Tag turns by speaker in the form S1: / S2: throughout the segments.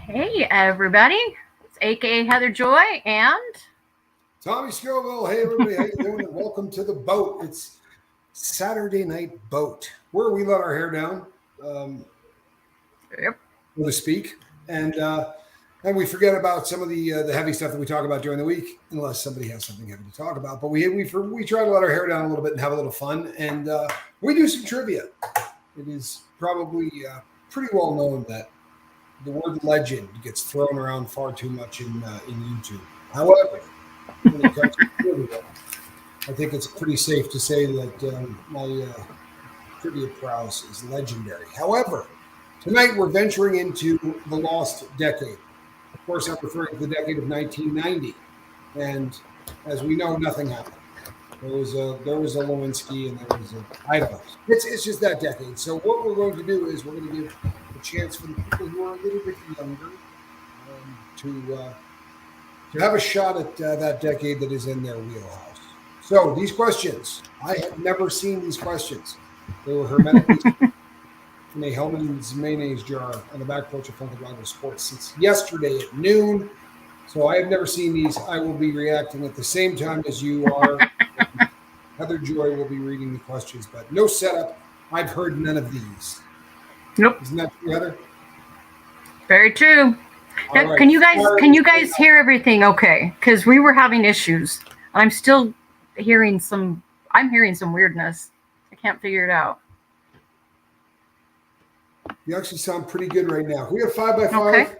S1: Hey, everybody. It's AKA Heather Joy and.
S2: Tommy Scoville. Hey, everybody. How you doing? And welcome to the boat. It's Saturday night boat, where we let our hair down, um,
S1: Yep.
S2: so to speak, and we forget about some of the heavy stuff that we talk about during the week, unless somebody has something heavy to talk about. But we try to let our hair down a little bit and have a little fun, and we do some trivia. It is probably pretty well known that the word legend gets thrown around far too much in YouTube. However, when it comes to trivia, I think it's pretty safe to say that my trivia prowess is legendary. However, tonight we're venturing into the lost decade. Of course, I'm referring to the decade of 1990, and as we know, nothing happened. There was a Lewinsky, and there was a I don't know. It's just that decade. So what we're going to do is we're going to give a chance for the people who are a little bit younger to have a shot at that decade that is in their wheelhouse. So these questions, I have never seen these questions. They were hermetically in a Hellman's mayonnaise jar on the back porch of Funky Sports since yesterday at noon. So I have never seen these. I will be reacting at the same time as you are. Heather Joy will be reading the questions, but no setup. I've heard none of these.
S1: Nope.
S2: Isn't that true, Heather?
S1: Very true.
S2: All right.
S1: Can you guys hear everything okay? Because we were having issues. I'm still hearing some. I'm hearing some weirdness. I can't figure it out.
S2: You actually sound pretty good right now. We have 5x5.
S1: Okay.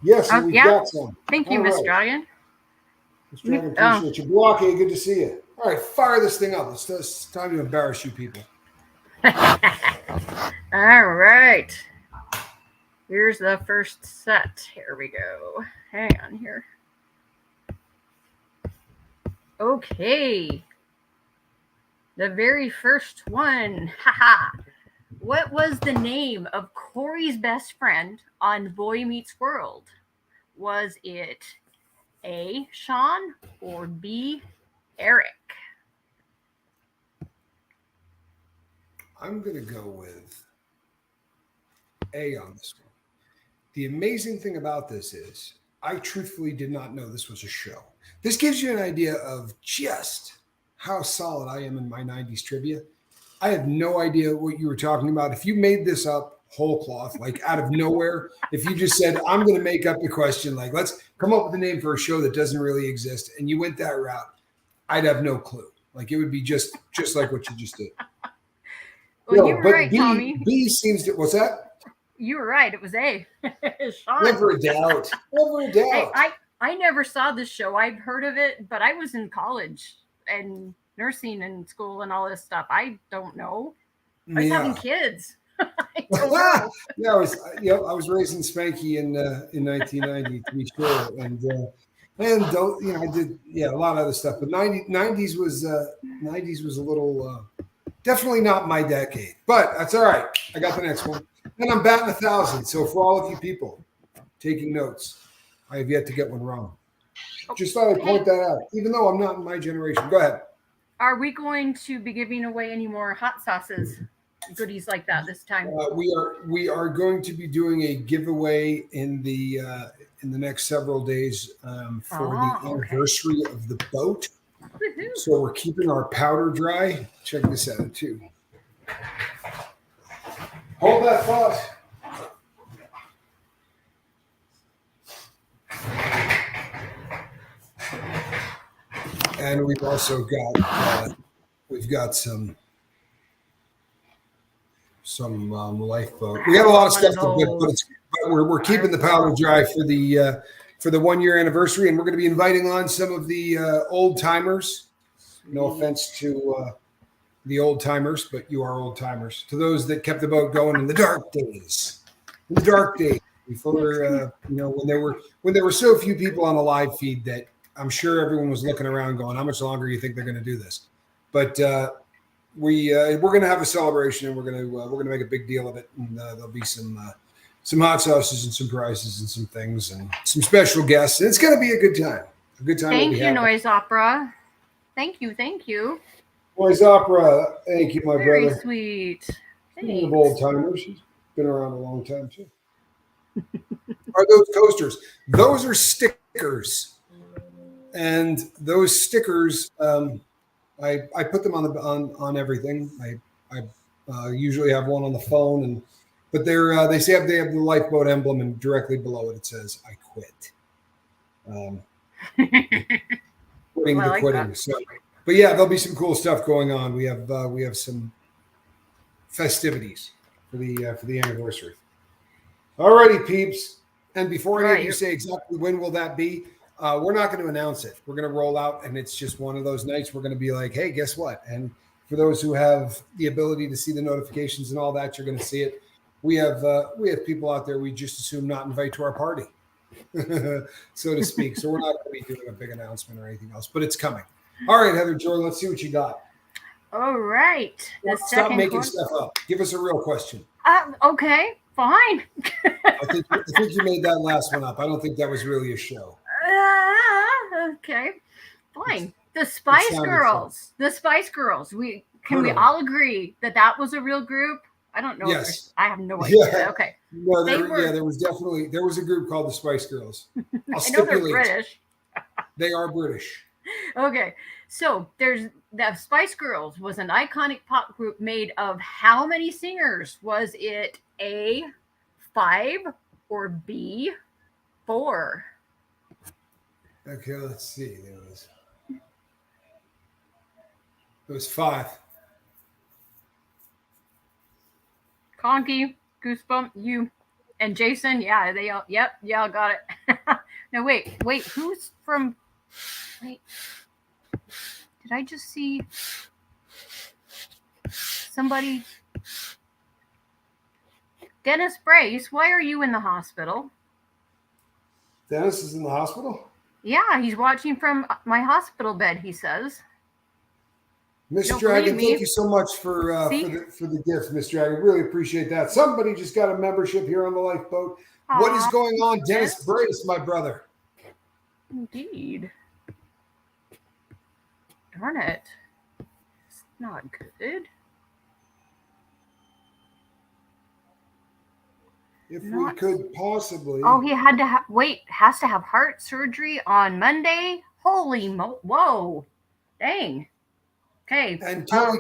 S2: Yes, we've got some.
S1: Thank you,
S2: All
S1: Miss
S2: right.
S1: Dragon.
S2: Miss Dragon, appreciate you. Blocky, good to see you. All right, fire this thing up. It's time to embarrass you people.
S1: All right. Here's the first set. Here we go. Hang on here. Okay. The very first one. Haha. What was the name of Corey's best friend on Boy Meets World? Was it A, Sean, or B, Eric?
S2: I'm going to go with A on this one. The amazing thing about this is I truthfully did not know this was a show. This gives you an idea of just how solid I am in my 90s trivia. I had no idea what you were talking about. If you made this up whole cloth, like out of nowhere, if you just said, I'm going to make up the question, like, let's come up with a name for a show that doesn't really exist, and you went that route, I'd have no clue. Like, it would be just like what you just did.
S1: Well, you were right, Tommy.
S2: B seems to, what's that?
S1: You were right. It was A. Sean.
S2: Never a doubt. Never a doubt.
S1: I never saw this show. I'd heard of it, but I was in college and nursing and school and all this stuff. I don't know. I was having kids. I don't know.
S2: Yeah, I was raising Spanky in 1990 to be sure, and don't I did a lot of other stuff, but 90s was a little definitely not my decade, but that's all right. I got the next one, and I'm batting 1,000. So for all of you people taking notes, I have yet to get one wrong. Just thought I'd point that out, even though I'm not in my generation. Go ahead.
S1: Are we going to be giving away any more hot sauces, goodies like that this time?
S2: We are going to be doing a giveaway in the next several days for the anniversary of the boat.
S1: Woo-hoo.
S2: So we're keeping our powder dry. Check this out too. Hold that thought. And we've also got some lifeboat. We got a lot of stuff to put, but we're keeping the powder dry for the 1 year anniversary, and we're going to be inviting on some of the old timers. No offense to the old timers, but you are old timers. To those that kept the boat going in the dark days, before when there were so few people on a live feed that I'm sure everyone was looking around going, how much longer do you think they're going to do this? But we're going to have a celebration, and we're going to make a big deal of it, and there'll be some hot sauces and some prizes and some things and some special guests. And it's going to be a good time. A good time.
S1: Thank you, Noise Opera. Thank you.
S2: Noise Opera. Thank you, my
S1: Very
S2: brother.
S1: Sweet.
S2: One of old timers. He's been around a long time too. are those coasters. Those are stickers, and those stickers, I put them on everything. I usually have one on the phone, but they say they have the lifeboat emblem, and directly below it says "I quit." Quitting
S1: Well,
S2: the quitting. So, but yeah, there'll be some cool stuff going on. We have some festivities for the anniversary. Alrighty, peeps. And before any of you say exactly when will that be, we're not going to announce it. We're going to roll out, and it's just one of those nights. We're going to be like, hey, guess what? And for those who have the ability to see the notifications and all that, you're going to see it. We have people out there we just assume not invite to our party, so to speak. So we're not going to be doing a big announcement or anything else, but it's coming. All right, Heather Jordan, let's see what you got.
S1: All right.
S2: Stop making stuff up. Give us a real question.
S1: Okay, fine.
S2: I think you made that last one up. I don't think that was really a show.
S1: Okay, fine. The Spice Girls. Fun. The Spice Girls. We all agree that was a real group? I don't know.
S2: Yes.
S1: I have no idea.
S2: Yeah.
S1: Okay.
S2: No, there was a group called the Spice Girls.
S1: I know they're British.
S2: They are British.
S1: Okay. So the Spice Girls was an iconic pop group made of how many singers? Was it A, 5 or B, 4?
S2: Okay, let's see. It was 5.
S1: Conky, Goosebump, you, and Jason. Yeah, they all. Yep, y'all got it. No, wait. Who's from? Wait. Did I just see somebody? Dennis Brace, why are you in the hospital?
S2: Dennis is in the hospital?
S1: Yeah, he's watching from my hospital bed, he says.
S2: Miss Dragon, thank you so much for the gift, Miss Dragon. Really appreciate that. Somebody just got a membership here on the lifeboat. Aww. What is going on, Dennis Brace, my brother?
S1: Indeed. Darn it. It's not good.
S2: If we could possibly.
S1: Oh, he had to has to have heart surgery on Monday? Holy whoa. Dang. Okay.
S2: And Kelly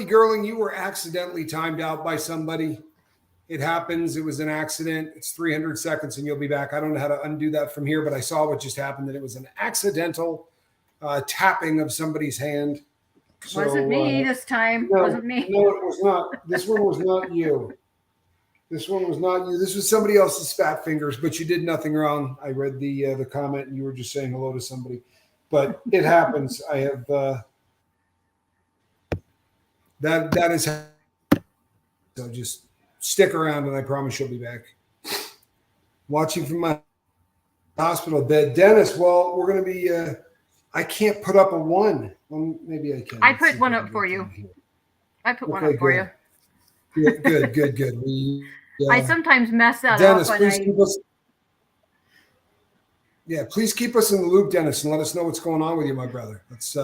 S2: Gerling, you were accidentally timed out by somebody. It happens. It was an accident. It's 300 seconds and you'll be back. I don't know how to undo that from here, but I saw what just happened, that it was an accidental tapping of somebody's hand.
S1: Wasn't me this time.
S2: No,
S1: wasn't me.
S2: No, it was not. This one was not you. This one was not you. This was somebody else's fat fingers, but you did nothing wrong. I read the comment and you were just saying hello to somebody. But it happens. I have that is how. So just stick around and I promise you'll be back. Watching from my hospital bed. Dennis, well, we're going to be I can't put up a 1. Well, maybe I can.
S1: I put one up for you. I put one up for you.
S2: Good.
S1: I sometimes mess that
S2: Dennis,
S1: up.
S2: Please keep us in the loop, Dennis, and let us know what's going on with you, my brother. That's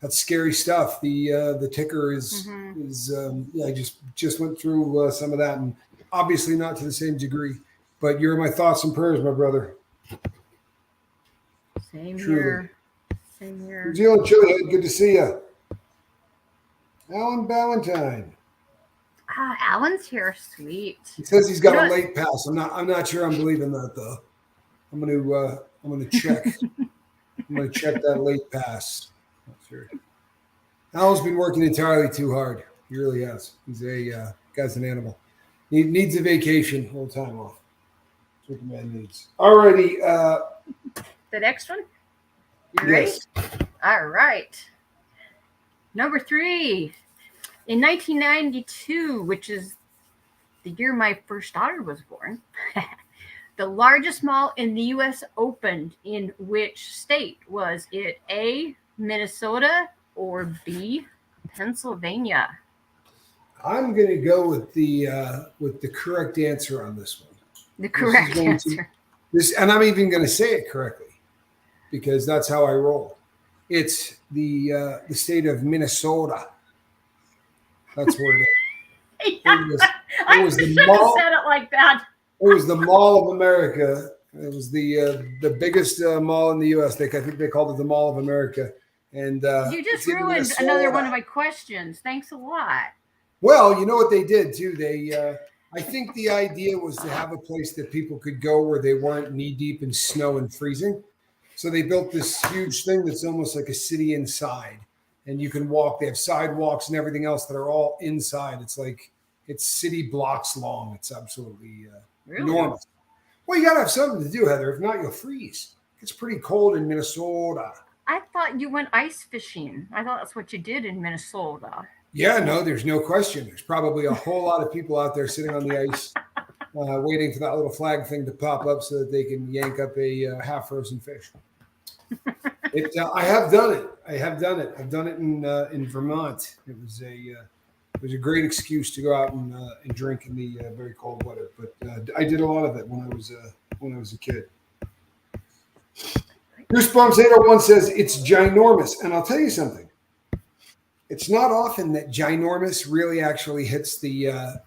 S2: scary stuff. The ticker is I just went through some of that, and obviously not to the same degree, but you're in my thoughts and prayers, my brother.
S1: Same here.
S2: New Zealand Chili, good to see you. Alan Ballantyne.
S1: Alan's here, sweet.
S2: He says he's got a late pass. I'm not sure I'm believing that though. I'm gonna check. I'm gonna check that late pass. Not sure. Alan's been working entirely too hard. He really has. He's a guy's an animal. He needs a vacation, a little time off. That's what the man needs. Alrighty.
S1: The next one? You ready?
S2: Yes.
S1: All right. Number 3. In 1992, which is the year my first daughter was born, the largest mall in the U.S. opened in which state? Was it A, Minnesota, or B, Pennsylvania?
S2: I'm going to go with the correct answer on this one.
S1: The correct answer.
S2: And I'm even going to say it correctly because that's how I roll. It's the state of Minnesota. That's where it is.
S1: Yeah, I should have said it like that.
S2: It was the Mall of America. It was the biggest mall in the U.S. I think they called it the Mall of America, and
S1: You just
S2: it's in
S1: ruined another
S2: Minnesota.
S1: one of my questions. Thanks a lot.
S2: Well, you know what they did too. I think the idea was to have a place that people could go where they weren't knee deep in snow and freezing. So they built this huge thing that's almost like a city inside, and you can walk. They have sidewalks and everything else that are all inside. It's city blocks long. It's absolutely
S1: Really?
S2: enormous. Well, you got to have something to do, Heather. If not, you'll freeze. It's pretty cold in Minnesota.
S1: I thought you went ice fishing. I thought that's what you did in Minnesota.
S2: Yeah, no, there's no question. There's probably a whole lot of people out there sitting on the ice, waiting for that little flag thing to pop up so that they can yank up a half frozen fish. I have done it. I have done it. I've done it in Vermont. It was a great excuse to go out and drink in the very cold weather. But I did a lot of it when I was a kid. Goosebumps 801 says it's ginormous, and I'll tell you something. It's not often that ginormous really actually hits the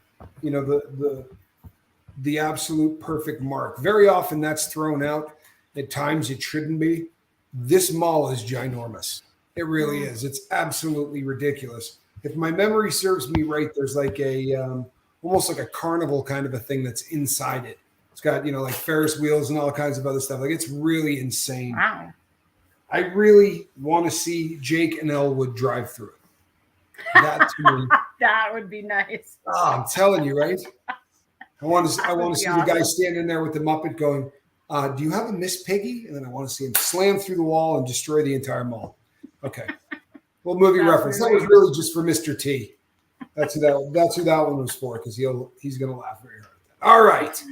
S2: the absolute perfect mark. Very often that's thrown out. At times it shouldn't be. This mall is ginormous. It really is. It's absolutely ridiculous. If my memory serves me right, there's like a almost like a carnival kind of a thing that's inside it. It's got like Ferris wheels and all kinds of other stuff. Like it's really insane.
S1: Wow.
S2: I really want to see Jake and Elwood drive through it. That to me,
S1: That would be nice.
S2: oh, I'm telling you, right? I want to see
S1: awesome.
S2: the guy standing there with the Muppet going, do you have a Miss Piggy? And then I want to see him slam through the wall and destroy the entire mall. Okay. Well, movie
S1: That's
S2: reference. That was really just for Mr. T. That's who that one was for, because he's going to laugh very hard at that.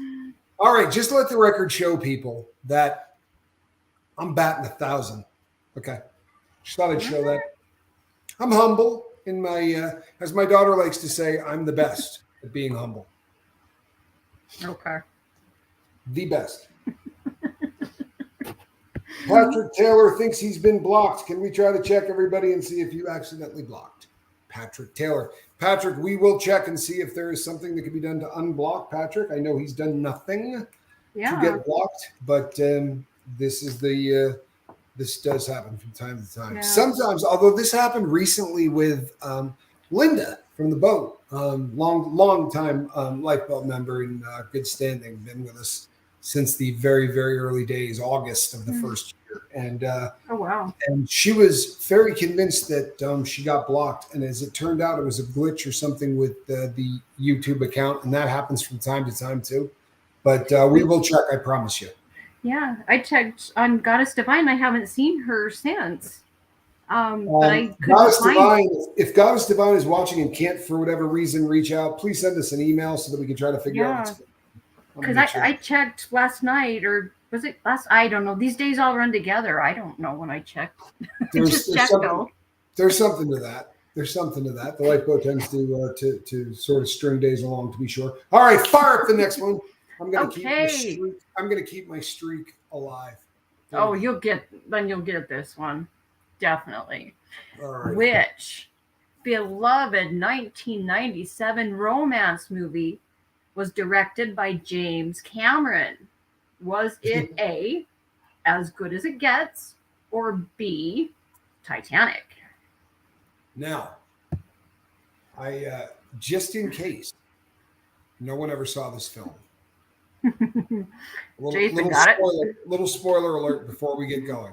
S2: All right. Just to let the record show people that I'm batting 1,000. Okay. Just thought I'd show that. I'm humble in my, as my daughter likes to say, I'm the best at being humble.
S1: Okay.
S2: The best. Patrick Taylor thinks he's been blocked. Can we try to check everybody and see if you accidentally blocked Patrick Taylor? Patrick, we will check and see if there is something that can be done to unblock Patrick. I know he's done nothing to get blocked, but this does happen from time to time. Yeah. Sometimes, although this happened recently with Linda from the boat, long time lifeboat member in good standing, been with us since the very, very early days, August of the first year. And oh, wow. And she was very convinced that she got blocked. And as it turned out, it was a glitch or something with the YouTube account. And that happens from time to time too. But we will check, I promise you.
S1: Yeah, I checked on Goddess Divine. I haven't seen her since. But I
S2: Goddess Divine, if Goddess Divine is watching and can't, for whatever reason, reach out, please send us an email so that we can try to figure out what's going on.
S1: Because I checked last night, or was it last? I don't know. These days all run together. I don't know when I checked.
S2: There's something to that. There's something to that. The lifeboat tends to sort of string days along, to be sure. All right, fire up the next one. I'm gonna keep my streak alive.
S1: Oh, you'll get this one, definitely.
S2: All right.
S1: Which beloved 1997 romance movie was directed by James Cameron? Was it A, As Good as It Gets, or B, Titanic?
S2: Now, I just in case no one ever saw this film. Little spoiler alert before we get going.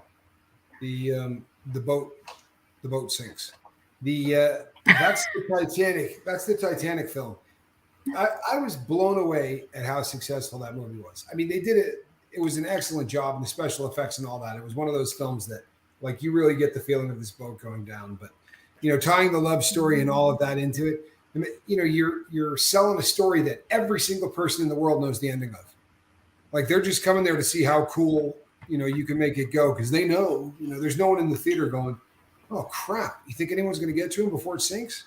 S2: The boat sinks. That's the Titanic. That's the Titanic film. I was blown away at how successful that movie was. I mean, they did it. It was an excellent job, and the special effects and all that. It was one of those films that, like, you really get the feeling of this boat going down. But, tying the love story and all of that into it, I mean, you're selling a story that every single person in the world knows the ending of. Like, they're just coming there to see how cool, you can make it go, because they know, there's no one in the theater going, oh, crap, you think anyone's going to get to him before it sinks?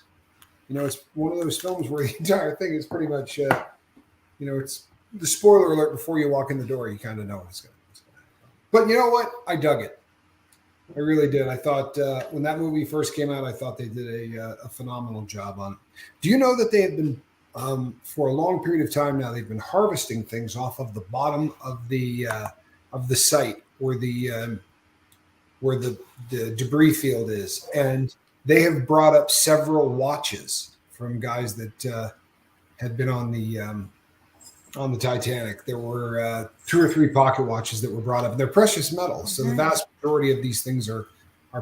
S2: It's one of those films where the entire thing is pretty much, it's the spoiler alert before you walk in the door. You kind of know what's going to happen. But you know what? I dug it. I really did. I thought when that movie first came out, I thought they did a phenomenal job on it. Do you know that they have been For a long period of time now, they've been harvesting things off of the bottom of the site where the debris field is, and they have brought up several watches from guys that had been on the Titanic. There were two or three pocket watches that were brought up. They're precious metals, so the vast majority of these things are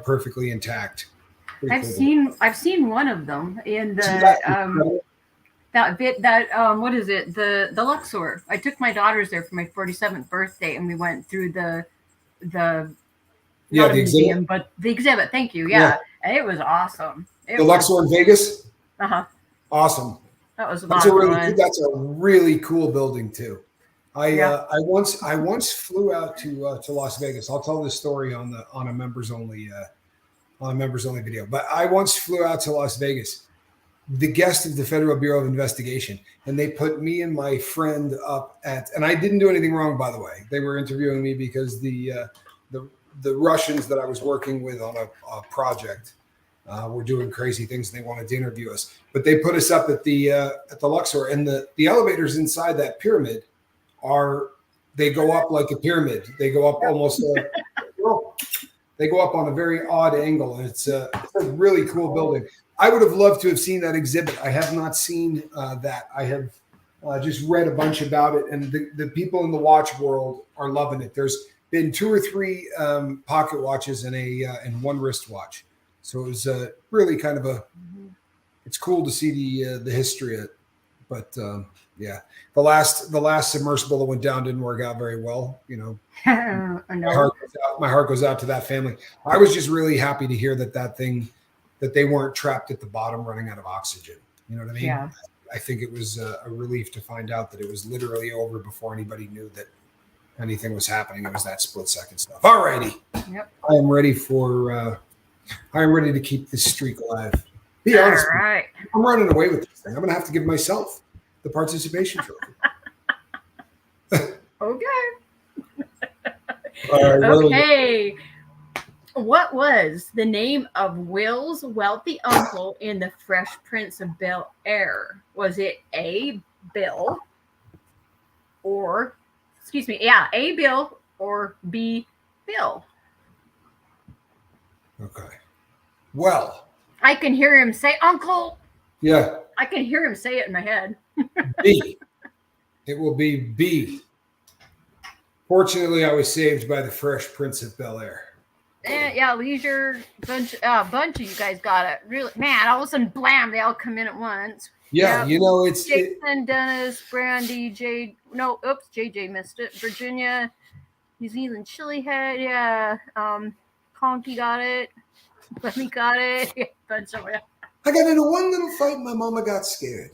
S2: perfectly intact. Pretty cool.
S1: I've seen one of them in
S2: See
S1: the what is it, the Luxor. I took my daughters there for my 47th birthday, and we went through the not a museum, but the exhibit. Thank you. Yeah. And it was awesome.
S2: The Luxor in Vegas. Awesome.
S1: That was
S2: that's a really cool building too. I once flew out to Las Vegas. I'll tell this story on a members only video. But I once flew out to Las Vegas, the guest of the Federal Bureau of Investigation, and they put me and my friend up at, and I didn't do anything wrong, by the way. They were interviewing me because the Russians that I was working with on a project were doing crazy things, and they wanted to interview us. But they put us up at the Luxor, and the elevators inside that pyramid they go up like a pyramid. They go up almost. They go up on a very odd angle, and it's a really cool building. I would have loved to have seen that exhibit. I have not seen that. I have just read a bunch about it, and the people in the watch world are loving it. There's been 2 or 3 pocket watches and one wristwatch. So it was really kind of it's cool to see the history of it. But yeah, the last submersible that went down didn't work out very well. You know, my heart goes out to that family. I was just really happy to hear that they weren't trapped at the bottom running out of oxygen. You know what I mean?
S1: Yeah.
S2: I think it was a relief to find out that it was literally over before anybody knew that anything was happening. It was that split second stuff. All righty.
S1: Yep.
S2: I am ready to keep this streak alive. Be honest.
S1: All right.
S2: I'm running away with this thing. I'm going to have to give myself the participation trophy.
S1: Okay.
S2: All right,
S1: okay. What was the name of Will's wealthy uncle in The Fresh Prince of Bel-Air? Was it A, Bill, or A, Bill, or B, Bill?
S2: Okay. Well,
S1: I can hear him say, Uncle.
S2: Yeah.
S1: I can hear him say it in my head.
S2: B. It will be B. Fortunately, I was saved by The Fresh Prince of Bel-Air.
S1: Yeah, Leisure, bunch of you guys got it. Really, man, all of a sudden, blam, they all come in at once.
S2: Yeah,
S1: yep.
S2: You know, it's
S1: Jason, Dennis, Brandy, JJ missed it. Virginia, New Zealand Chili Head, yeah. Conky got it. Lemmy got it. Yeah, bunch of it.
S2: I got into one little fight and my mama got scared.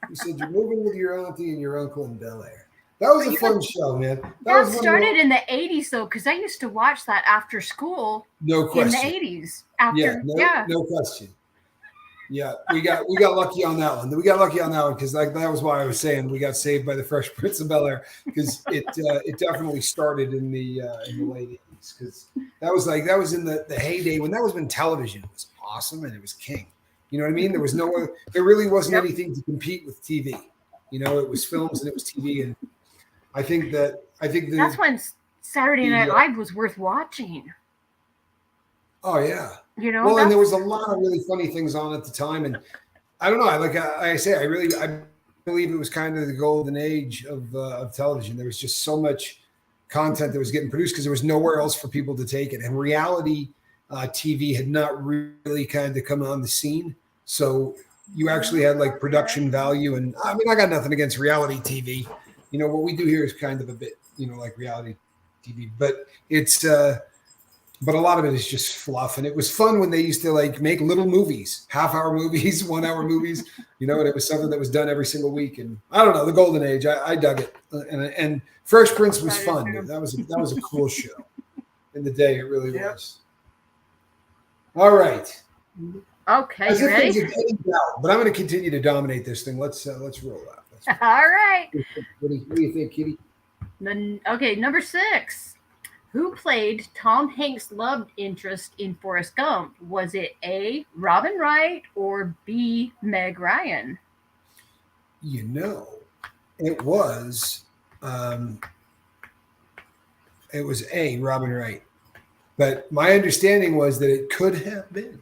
S2: You said you're moving with your auntie and your uncle in Bel-Air. That was a fun show, man.
S1: That started in the 80s, though, because I used to watch that after school.
S2: No question.
S1: In the 80s.
S2: No question. Yeah, we got lucky on that one. We got lucky on that one because that was why I was saying we got saved by The Fresh Prince of Bel-Air because it definitely started in the late 80s because that was in the heyday when television was awesome and it was king. You know what I mean? There really wasn't anything to compete with TV. You know, it was films and it was TV, and I think that's when
S1: Saturday Night Live was worth watching.
S2: Oh yeah.
S1: You know,
S2: well, and there was a lot of really funny things on at the time, and I don't know. I believe it was kind of the golden age of television. There was just so much content that was getting produced because there was nowhere else for people to take it, and reality TV had not really kind of come on the scene. So you actually had like production value, and I mean, I got nothing against reality TV. You know, what we do here is kind of a bit, you know, like reality TV, but but a lot of it is just fluff. And it was fun when they used to like make little movies, half-hour movies, 1-hour movies, you know, and it was something that was done every single week. And I don't know, the golden age, I dug it. And Fresh Prince was fun. Dude. That was a cool show in the day. It really was. All right.
S1: Okay, you ready?
S2: But I'm going to continue to dominate this thing. Let's roll out.
S1: All right.
S2: What do you think, Kitty?
S1: Okay, number 6. Who played Tom Hanks' love interest in Forrest Gump? Was it A, Robin Wright, or B, Meg Ryan?
S2: it was A, Robin Wright. But my understanding was that it could have been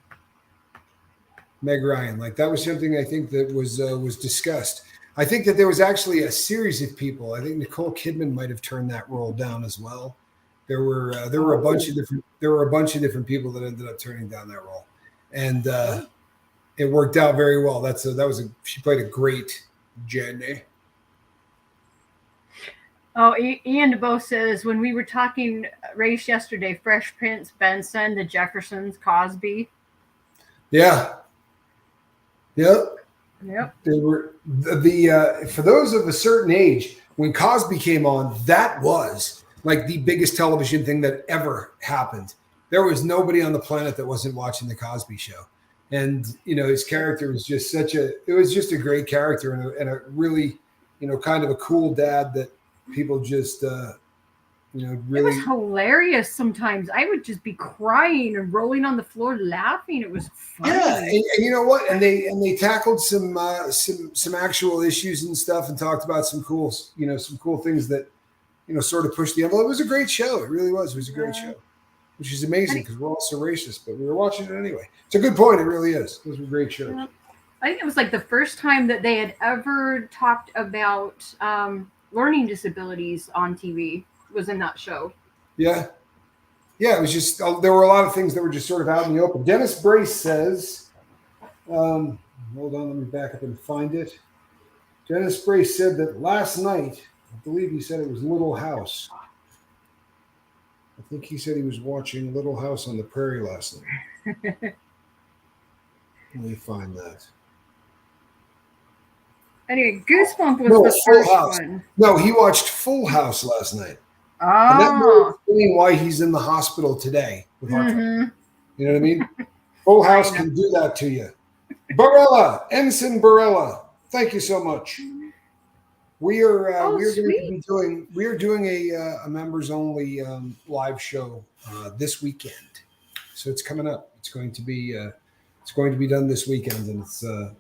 S2: Meg Ryan. Like that was something I think that was discussed. I think that there was actually a series of people. I think Nicole Kidman might have turned that role down as well. There were a bunch of different people that ended up turning down that role, and it worked out very well. She played a great Jenny.
S1: Oh, Ian DeBoe says, when we were talking race yesterday, Fresh Prince, Benson, the Jeffersons, Cosby.
S2: Yeah. Yep.
S1: Yep.
S2: They were for those of a certain age, when Cosby came on, that was like the biggest television thing that ever happened. There was nobody on the planet that wasn't watching the Cosby Show. And, his character was just it was just a great character and a really, kind of a cool dad that people just, really.
S1: It was hilarious sometimes. I would just be crying and rolling on the floor laughing. It was funny.
S2: Yeah, and you know what? And they tackled some actual issues and stuff and talked about some cool things that, sort of pushed the envelope. It was a great show. It really was. It was a great show, which is amazing because we're all so racist, but we were watching it anyway. It's a good point. It really is. Those were great shows.
S1: I think it was like the first time that they had ever talked about learning disabilities on TV was in that show.
S2: Yeah. Yeah, it was just, there were a lot of things that were just sort of out in the open. Dennis Brace says, hold on, let me back up and find it. Dennis Brace said that last night, I believe he said it was Little House. I think he said he was watching Little House on the Prairie last night. Let me find that.
S1: Anyway, Goosebump was the first one.
S2: No, he watched Full House last night.
S1: Oh.
S2: And that may explain why he's in the hospital today with heart trouble. You know what I mean? Full House can do that to you. Barella, Ensign Barella, thank you so much. We are doing a members only live show this weekend, so it's coming up. It's going to be done this weekend, and it's I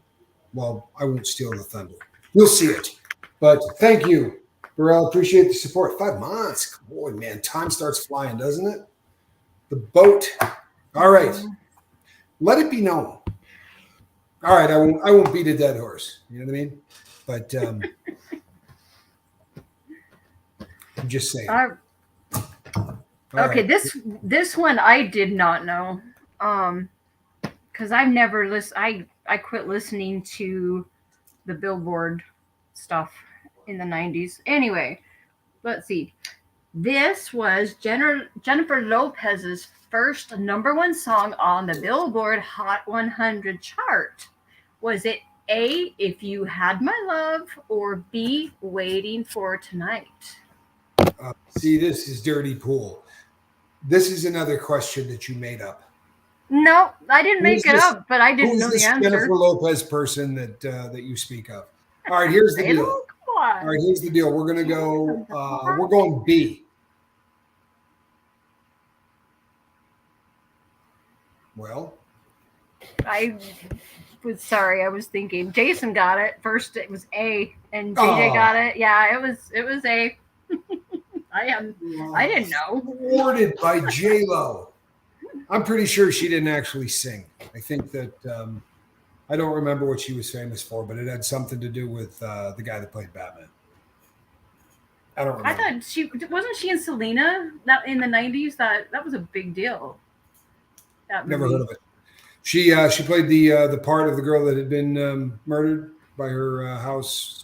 S2: won't steal the thunder. You'll see it, but thank you, Burrell. Appreciate the support. 5 months, boy, man, time starts flying, doesn't it? The boat. All right, let it be known. All right, I won't beat a dead horse. You know what I mean? But I'm just saying.
S1: Okay, right. This one I did not know, because I've never listened. I quit listening to the Billboard stuff in the 90s. Anyway, let's see. This was Jennifer Lopez's first #1 song on the Billboard Hot 100 chart. Was it A, If You Had My Love, or B, Waiting for Tonight?
S2: See, this is dirty pool. This is another question that you made up.
S1: No, I didn't make it up, but I didn't know the answer.
S2: Jennifer Lopez person that you speak of. All right, here's the deal. All right, here's the deal. We're gonna go. We're going B. Well,
S1: I was thinking Jason got it first. It was A, and JJ got it. Yeah, it was A. I didn't know.
S2: Awarded by J-Lo. I'm pretty sure she didn't actually sing. I think that I don't remember what she was famous for, but it had something to do with the guy that played Batman. I don't remember.
S1: I thought wasn't she in Selena that in the 90s? That was a big deal.
S2: Never heard of it. She played the part of the girl that had been murdered by her house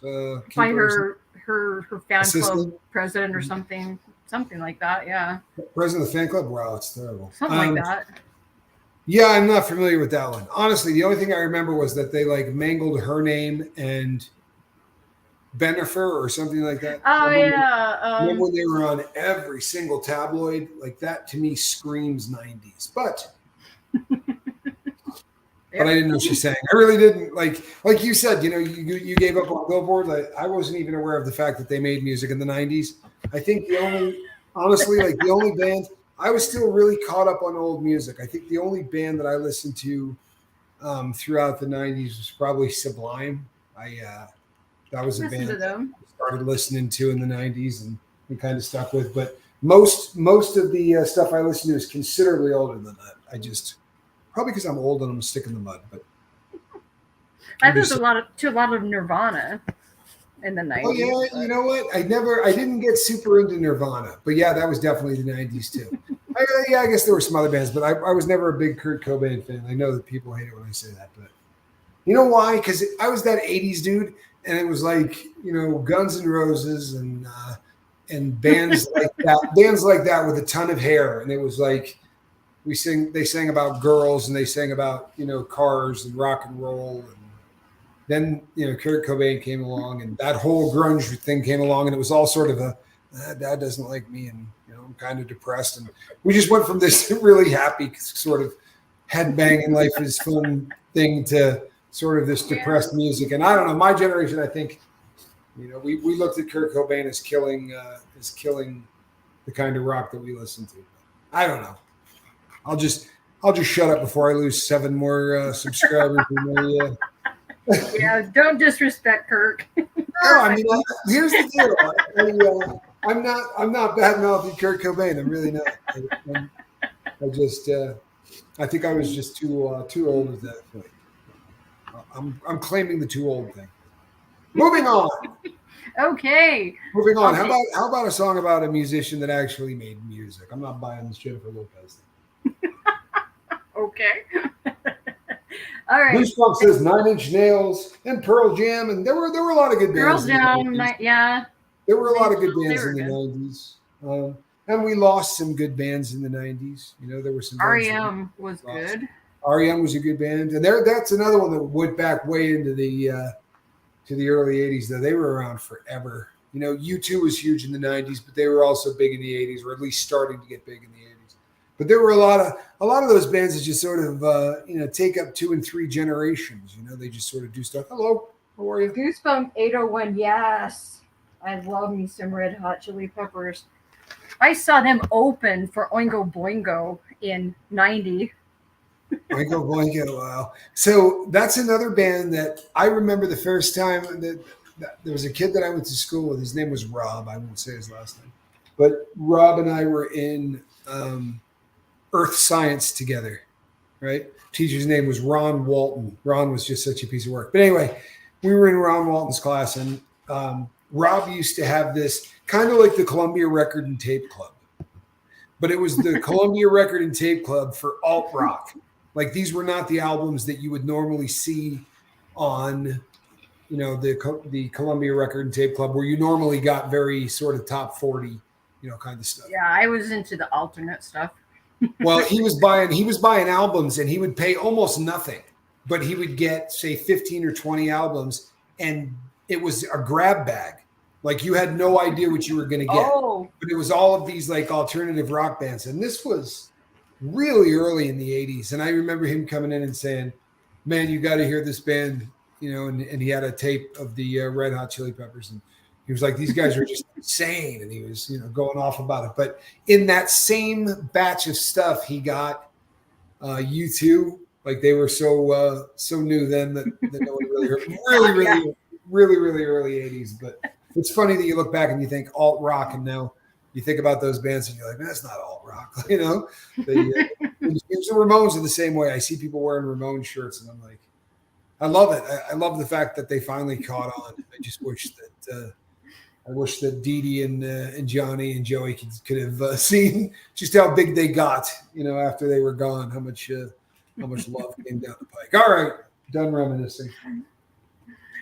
S1: by her fan club president or something like that. Yeah,
S2: president of the fan club. Wow, it's terrible.
S1: Something like that.
S2: Yeah, I'm not familiar with that one. Honestly, the only thing I remember was that they mangled her name and Benifer or something like that.
S1: Oh,
S2: remember when they were on every single tabloid? Like that to me screams 90s. But I didn't know she sang. I really didn't like you said. You gave up on Billboard. I wasn't even aware of the fact that they made music in the 90s. I think the only band. I was still really caught up on old music. I think the only band that I listened to throughout the 90s was probably Sublime. That was a
S1: Listen to
S2: band that
S1: them.
S2: I started listening to in the '90s, and we kind of stuck with. But most of the stuff I listen to is considerably older than that. I just probably because I'm old and I'm a stick in the mud. But
S1: I
S2: I'm
S1: listened
S2: just
S1: to a lot of Nirvana in the
S2: oh
S1: 90s.
S2: yeah, you know what? I didn't get super into Nirvana, but yeah, that was definitely the '90s too. I guess there were some other bands, but I was never a big Kurt Cobain fan. I know that people hate it when I say that, but you know why? Because I was that '80s dude, and it was like Guns N' Roses and bands like that with a ton of hair, and it was like they sang about girls and they sang about cars and rock and roll, and then Kurt Cobain came along, and that whole grunge thing came along, and it was all sort of a dad doesn't like me, and I'm kind of depressed, and we just went from this really happy sort of headbanging life is fun thing to sort of this depressed music. And I don't know, my generation, I think we looked at Kurt Cobain as killing the kind of rock that we listen to. I don't know. I'll just shut up before I lose 7 more subscribers.
S1: Yeah, don't disrespect Kirk.
S2: No, I mean, here's the deal. I'm not bad mouthing Kurt Cobain. I'm really not. I think I was just too old at that point. I'm claiming the too old thing. Moving on.
S1: Okay.
S2: Moving on. How about a song about a musician that actually made music? I'm not buying this Jennifer Lopez thing.
S1: Okay. All right.
S2: Goosebumps says 9 Inch Nails and Pearl Jam, and there were a lot of good bands.
S1: Girls Down, yeah.
S2: There were a lot of good bands in the
S1: good.
S2: 90s. And we lost some good bands in the 90s. There were some
S1: REM was good.
S2: REM was a good band. And that's another one that went back way into the to the early 80s, though. They were around forever. U2 was huge in the 90s, but they were also big in the 80s, or at least starting to get big in the 80s. But there were a lot of those bands that just sort of take up 2 and 3 generations. They just sort of do stuff. Hello, how are you?
S1: Goosebump 801, yes. I love me some Red Hot Chili Peppers. I saw them open for Oingo Boingo in '90.
S2: Oingo Boingo, wow. So that's another band that I remember the first time that there was a kid that I went to school with. His name was Rob. I won't say his last name. But Rob and I were in Earth Science together, right? Teacher's name was Ron Walton. Ron was just such a piece of work. But anyway, we were in Ron Walton's class, and Rob used to have this kind of like the Columbia Record and Tape Club, but it was the Columbia Record and Tape Club for alt rock. Like, these were not the albums that you would normally see on, the Columbia Record and Tape Club, where you normally got very sort of top 40, kind of stuff.
S1: Yeah, I was into the alternate stuff.
S2: Well, he was buying albums, and he would pay almost nothing, but he would get, say, 15 or 20 albums, and it was a grab bag. Like, you had no idea what you were going to get.
S1: Oh.
S2: But it was all of these like alternative rock bands. And this was really early in the 80s. And I remember him coming in and saying, man, you got to hear this band, and he had a tape of the Red Hot Chili Peppers. And he was like, these guys are just insane. And he was, going off about it. But in that same batch of stuff, he got U2. Like, they were so new then that no one really heard. Really early 80s. But it's funny that you look back and you think alt rock, and now you think about those bands and you're like, man, that's not alt rock. The Ramones are the same way. I see people wearing Ramones shirts, and I'm like, I love it. I love the fact that they finally caught on. I just wish that Dee Dee and Johnny and Joey could have seen just how big they got, after they were gone. How much love came down the pike. All right, done reminiscing.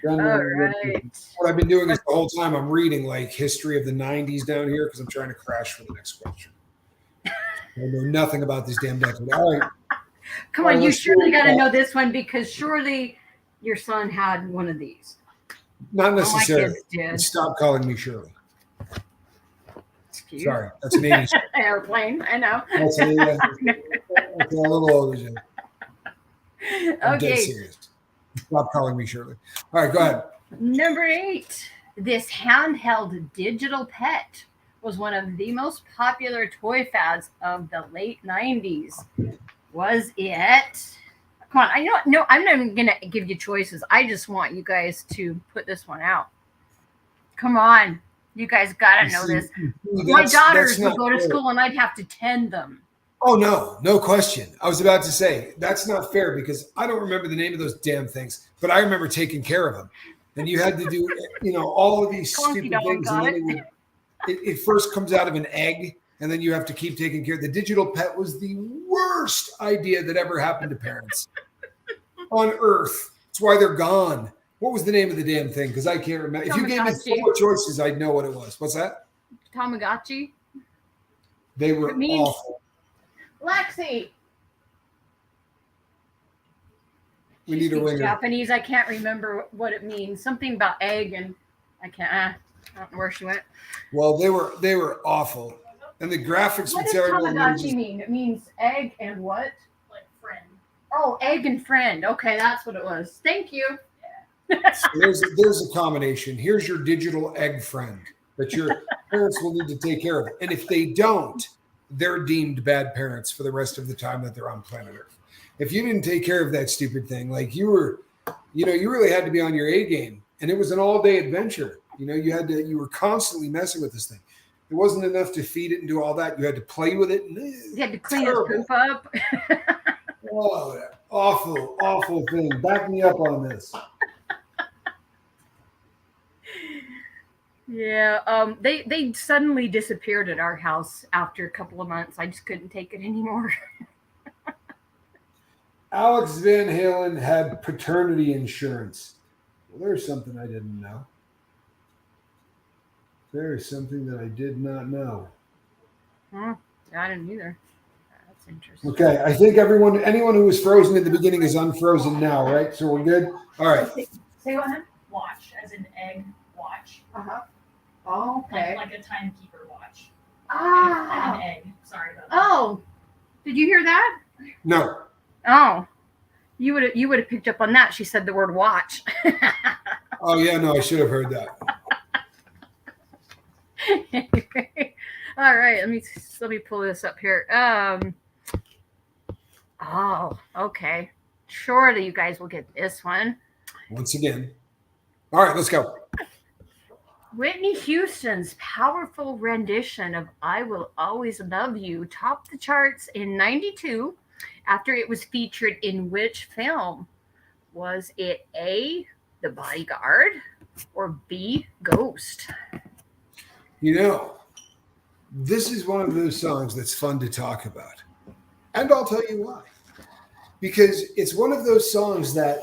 S1: All right.
S2: What I've been doing is the whole time I'm reading like history of the 90s down here because I'm trying to crash for the next question. I know nothing about this damn decade. All right.
S1: Come on, you surely got to know this one, because surely your son had one of these.
S2: Not necessarily.
S1: My kids did.
S2: Stop calling me Shirley.
S1: Excuse.
S2: Sorry, that's an 80s
S1: airplane. I know.
S2: That's a little older than. I'm dead serious. Stop calling me Shirley. All right, go ahead.
S1: Number 8. This handheld digital pet was one of the most popular toy fads of the late 90s. Was it? Come on, I know. No, I'm not even going to give you choices. I just want you guys to put this one out. Come on. You guys gotta know this. My daughters would go to
S2: fair.
S1: school and I'd have to tend them.
S2: Oh no question. I was about to say that's not fair because I don't remember the name of those damn things, but I remember taking care of them. And you had to do, all of these
S1: Conky
S2: stupid
S1: dog
S2: things, and
S1: got
S2: then it first comes out of an egg, and then you have to keep taking care. The digital pet was the worst idea that ever happened to parents on Earth. That's why they're gone. What was the name of the damn thing? Because I can't remember. If you gave me
S1: Tamagotchi.
S2: 4 choices, I'd know what it was. What's that?
S1: Tamagotchi.
S2: They were
S1: It means-
S2: awful.
S1: Lexi.
S2: We need a
S1: Speaks
S2: ringer.
S1: Japanese. I can't remember what it means. Something about egg, and I can't. I don't know where she went.
S2: Well, they were awful, and the graphics
S1: What
S2: were
S1: does
S2: terrible.
S1: Tamagotchi mean? It means egg and what?
S3: Like friend.
S1: Oh, egg and friend. Okay, that's what it was. Thank you.
S2: So there's a combination. Here's your digital egg friend that your parents will need to take care of, and if they don't, they're deemed bad parents for the rest of the time that they're on planet Earth. If you didn't take care of that stupid thing, like you really had to be on your A game, and it was an all-day adventure. You were constantly messing with this thing. It wasn't enough to feed it and do all that. You had to play with it.
S1: You had to clean his poop up.
S2: Oh, that awful thing. Back me up on this.
S1: Yeah, they suddenly disappeared at our house after a couple of months. I just couldn't take it anymore.
S2: Alex Van Halen had paternity insurance. Well, there's something I didn't know. There is something that I did not know.
S1: I didn't either. That's interesting.
S2: Okay, I think anyone who was frozen in the beginning is unfrozen now, right? So we're good? All right.
S1: Say what, hon?
S3: Watch, as in egg watch.
S1: Uh-huh. Oh, okay.
S3: Like a timekeeper watch.
S1: Ah.
S3: And an egg. Sorry about that.
S1: Oh, did you hear that?
S2: No.
S1: Oh, you would have picked up on that. She said the word watch.
S2: Oh, yeah, no, I should have heard that.
S1: All right, let me pull this up here. Oh, okay. Surely you guys will get this one.
S2: Once again. All right, let's go.
S1: Whitney Houston's powerful rendition of I Will Always Love You topped the charts in 92 after it was featured in which film? Was it A, The Bodyguard, or B, Ghost?
S2: This is one of those songs that's fun to talk about. And I'll tell you why. Because it's one of those songs that,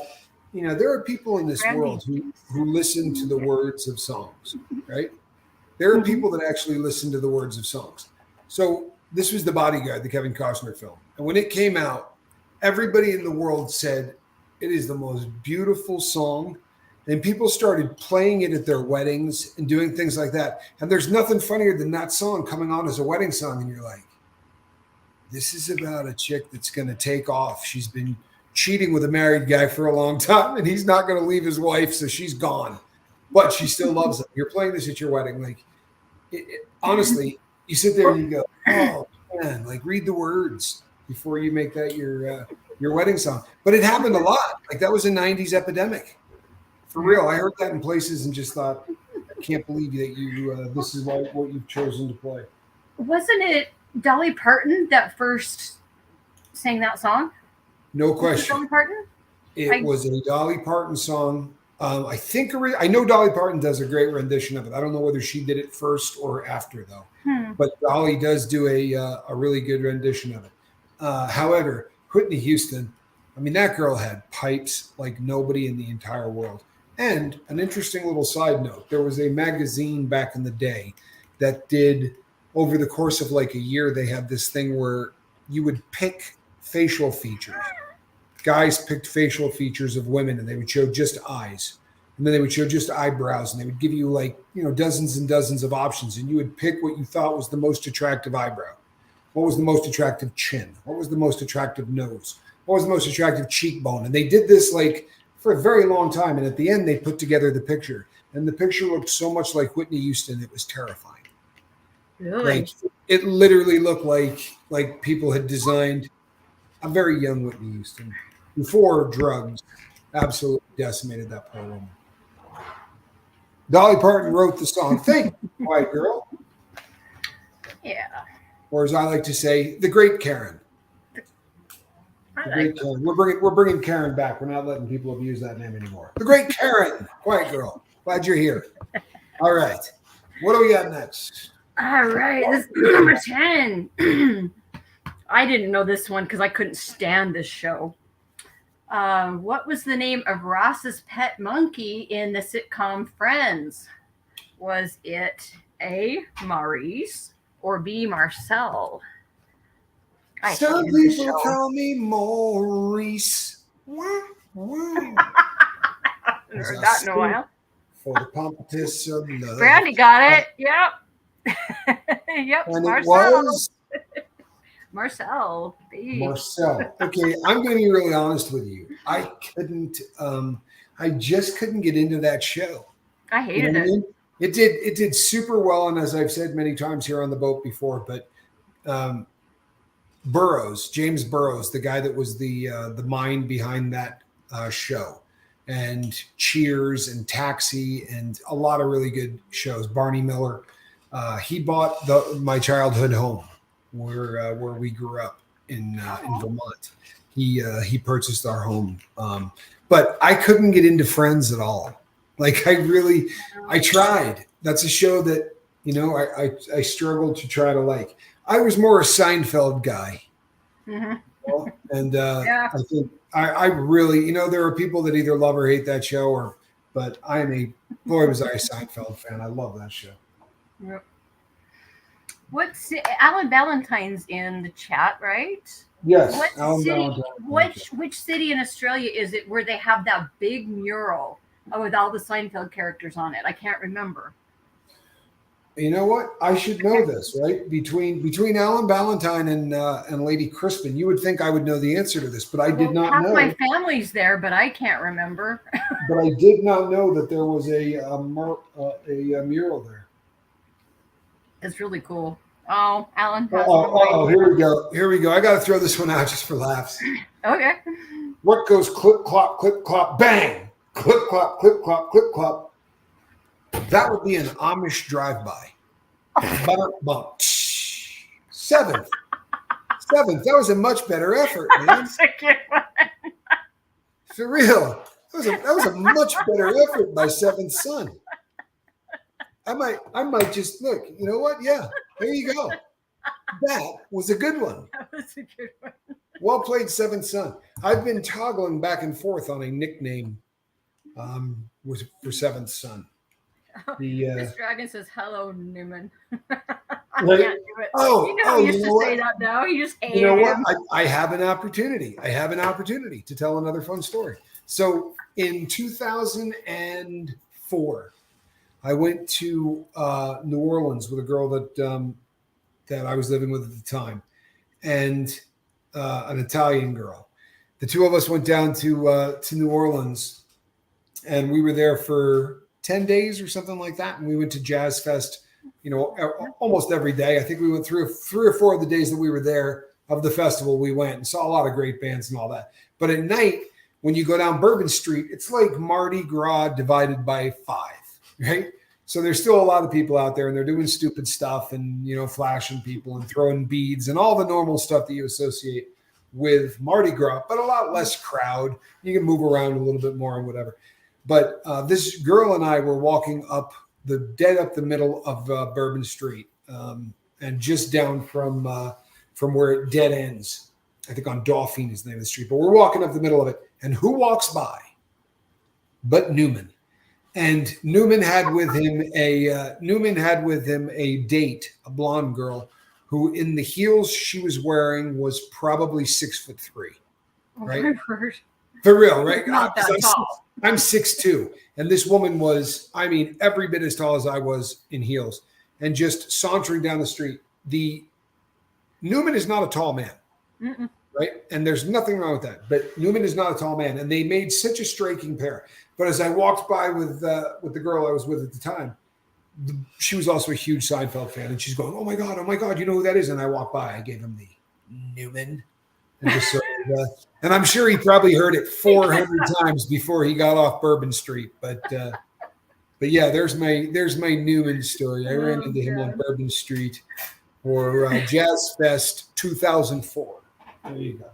S2: there are people in this world who listen to the words of songs, right? There are people that actually listen to the words of songs. So this was The Bodyguard, the Kevin Costner film. And when it came out, everybody in the world said it is the most beautiful song. And people started playing it at their weddings and doing things like that. And there's nothing funnier than that song coming on as a wedding song. And you're like, this is about a chick that's going to take off. She's been cheating with a married guy for a long time, and he's not going to leave his wife, so she's gone. But she still loves him. You're playing this at your wedding. Like, honestly, you sit there and you go, oh, man, like read the words before you make that your wedding song. But it happened a lot. Like that was a 90s epidemic. For real. I heard that in places and just thought, I can't believe that you this is what you've chosen to play.
S1: Wasn't it Dolly Parton that first sang that song?
S2: No question.
S1: Dolly Parton?
S2: It was a Dolly Parton song. I know Dolly Parton does a great rendition of it. I don't know whether she did it first or after, though. But Dolly does do a really good rendition of it. However, Whitney Houston, that girl had pipes like nobody in the entire world. And an interesting little side note, there was a magazine back in the day that did, over the course of like a year, they had this thing where you would pick facial features. Guys picked facial features of women and they would show just eyes. And then they would show just eyebrows and they would give you dozens and dozens of options. And you would pick what you thought was the most attractive eyebrow. What was the most attractive chin? What was the most attractive nose? What was the most attractive cheekbone? And they did this for a very long time. And at the end, they put together the picture. And the picture looked so much like Whitney Houston, it was terrifying.
S1: Really?
S2: It literally looked like people had designed a very young Whitney Houston before drugs absolutely decimated that poor woman. Dolly Parton wrote the song. Thank you, White Girl.
S1: Yeah.
S2: Or as I like to say, the Great Karen. The Great Karen. We're bringing Karen back. We're not letting people abuse that name anymore. The Great Karen, White Girl. Glad you're here. All right. What do we got next?
S1: All right. This is number 10. I didn't know this one because I couldn't stand this show. What was the name of Ross's pet monkey in the sitcom Friends? Was it A, Maurice, or B, Marcel?
S2: Some people call me Maurice.
S1: Heard that in a while.
S2: For the pompous of love.
S1: Brandy got it. Yep. Yep.
S2: And
S1: Marcel.
S2: it was
S1: Marcel.
S2: Marcel. Okay, I'm going to be really honest with you. I just couldn't get into that show.
S1: I hated it.
S2: It did super well, and as I've said many times here on the boat before, but James Burrows, the guy that was the mind behind that show, and Cheers and Taxi and a lot of really good shows. Barney Miller, he bought my childhood home where we grew up in Vermont. He purchased our home, but I couldn't get into Friends at all. Like I tried. That's a show that I struggled to try to like. I was more a Seinfeld guy. Mm-hmm. And yeah. I think I really, there are people that either love or hate that show, but was I a Seinfeld fan. I love that show.
S1: Yep. What's Alan Valentine's in the chat, right?
S2: Yes.
S1: Which city in Australia is it where they have that big mural with all the Seinfeld characters on it? I can't remember.
S2: You know what? I should know this, right? Between Alan Valentine and Lady Crispin, you would think I would know the answer to this, but I did not know.
S1: My family's there, but I can't remember.
S2: But I did not know that there was a mural there.
S1: It's really cool. Oh, Alan.
S2: Here we go. I got to throw this one out just for laughs.
S1: Okay.
S2: What goes clip clop, bang, clip clop, clip clop, clip clop. That would be an Amish drive-by. Seventh. That was a much better effort, man.
S1: That's a good one.
S2: For real. That was a much better effort by Seventh Son. I might just look. You know what? Yeah. There you go. That was a good one.
S1: That was a good one.
S2: Well played, Seventh Son. I've been toggling back and forth on a nickname for Seventh Son.
S1: This dragon says, "Hello, Newman."
S2: Right?
S1: I can't do it. He used to say that though. He just hated him.
S2: I have an opportunity. To tell another fun story. So in 2004, I went to New Orleans with a girl that I was living with at the time, and an Italian girl. The two of us went down to New Orleans, and we were there for 10 days or something like that. And we went to Jazz Fest, almost every day. I think we went through 3 or 4 of the days that we were there of the festival. We went and saw a lot of great bands and all that. But at night, when you go down Bourbon Street, it's like Mardi Gras divided by 5, right? So there's still a lot of people out there, and they're doing stupid stuff and, flashing people and throwing beads and all the normal stuff that you associate with Mardi Gras, but a lot less crowd. You can move around a little bit more and whatever. But this girl and I were walking up the middle of Bourbon Street, and just down from where it dead ends. I think on Dauphine is the name of the street. But we're walking up the middle of it, and who walks by? But Newman. And Newman had with him a date, a blonde girl, who in the heels she was wearing was probably 6'3", right? For real, right?
S1: Not that tall.
S2: I'm 6'2", and this woman was, every bit as tall as I was in heels, and just sauntering down the street. Newman is not a tall man, right? And there's nothing wrong with that. But Newman is not a tall man, and they made such a striking pair. But as I walked by with the girl I was with at the time, she was also a huge Seinfeld fan, and she's going, "Oh my god, you know who that is?" And I walked by, I gave him the Newman. And I'm sure he probably heard it 400 times before he got off Bourbon Street. But But yeah, there's my Newman story. I ran into him on Bourbon Street for Jazz Fest 2004. There you go.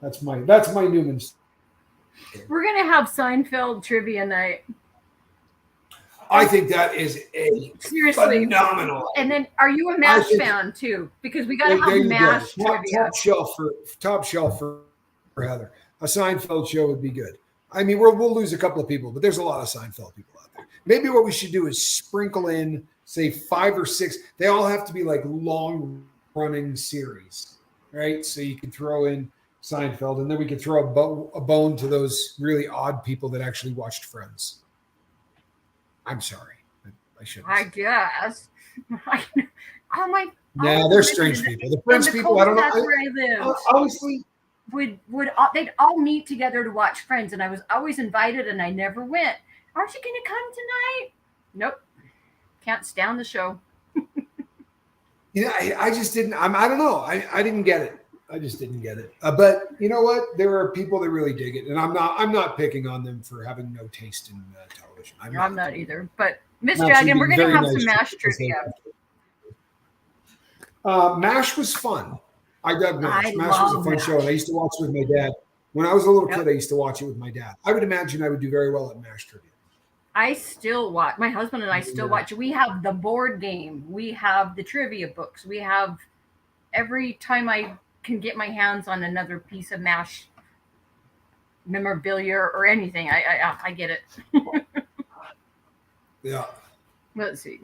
S2: That's my Newman story.
S1: We're gonna have Seinfeld trivia night.
S2: I think that is a
S1: Seriously
S2: phenomenal.
S1: And then, are you a MASH fan too? Because we got to have MASH trivia.
S2: Top shelf for Heather. A Seinfeld show would be good. I mean, we'll lose a couple of people, but there's a lot of Seinfeld people out there. Maybe what we should do is sprinkle in, say, 5 or 6. They all have to be like long running series, right? So you can throw in Seinfeld, and then we could throw a bone to those really odd people that actually watched Friends. I'm sorry. I shouldn't.
S1: I guess.
S2: No, they're strange people. The Friends people, I don't know.
S1: That's where I live.
S2: Honestly,
S1: they'd all meet together to watch Friends, and I was always invited, and I never went. Aren't you going to come tonight? Nope. Can't stand the show.
S2: I just didn't. I don't know. I didn't get it. I just didn't get it. But you know what? There are people that really dig it, and I'm not picking on them for having no taste in television.
S1: I'm not either. But Miss Dragon, we're going to have some MASH trivia.
S2: MASH was fun. I dug MASH. MASH was a fun show, and I used to watch it with my dad. When I was a little kid, I used to watch it with my dad. I would imagine I would do very well at MASH trivia.
S1: I still watch. My husband and I still watch. We have the board game. We have the trivia books. We have every time I can get my hands on another piece of MASH memorabilia or anything. I get it.
S2: Yeah.
S1: Let's see.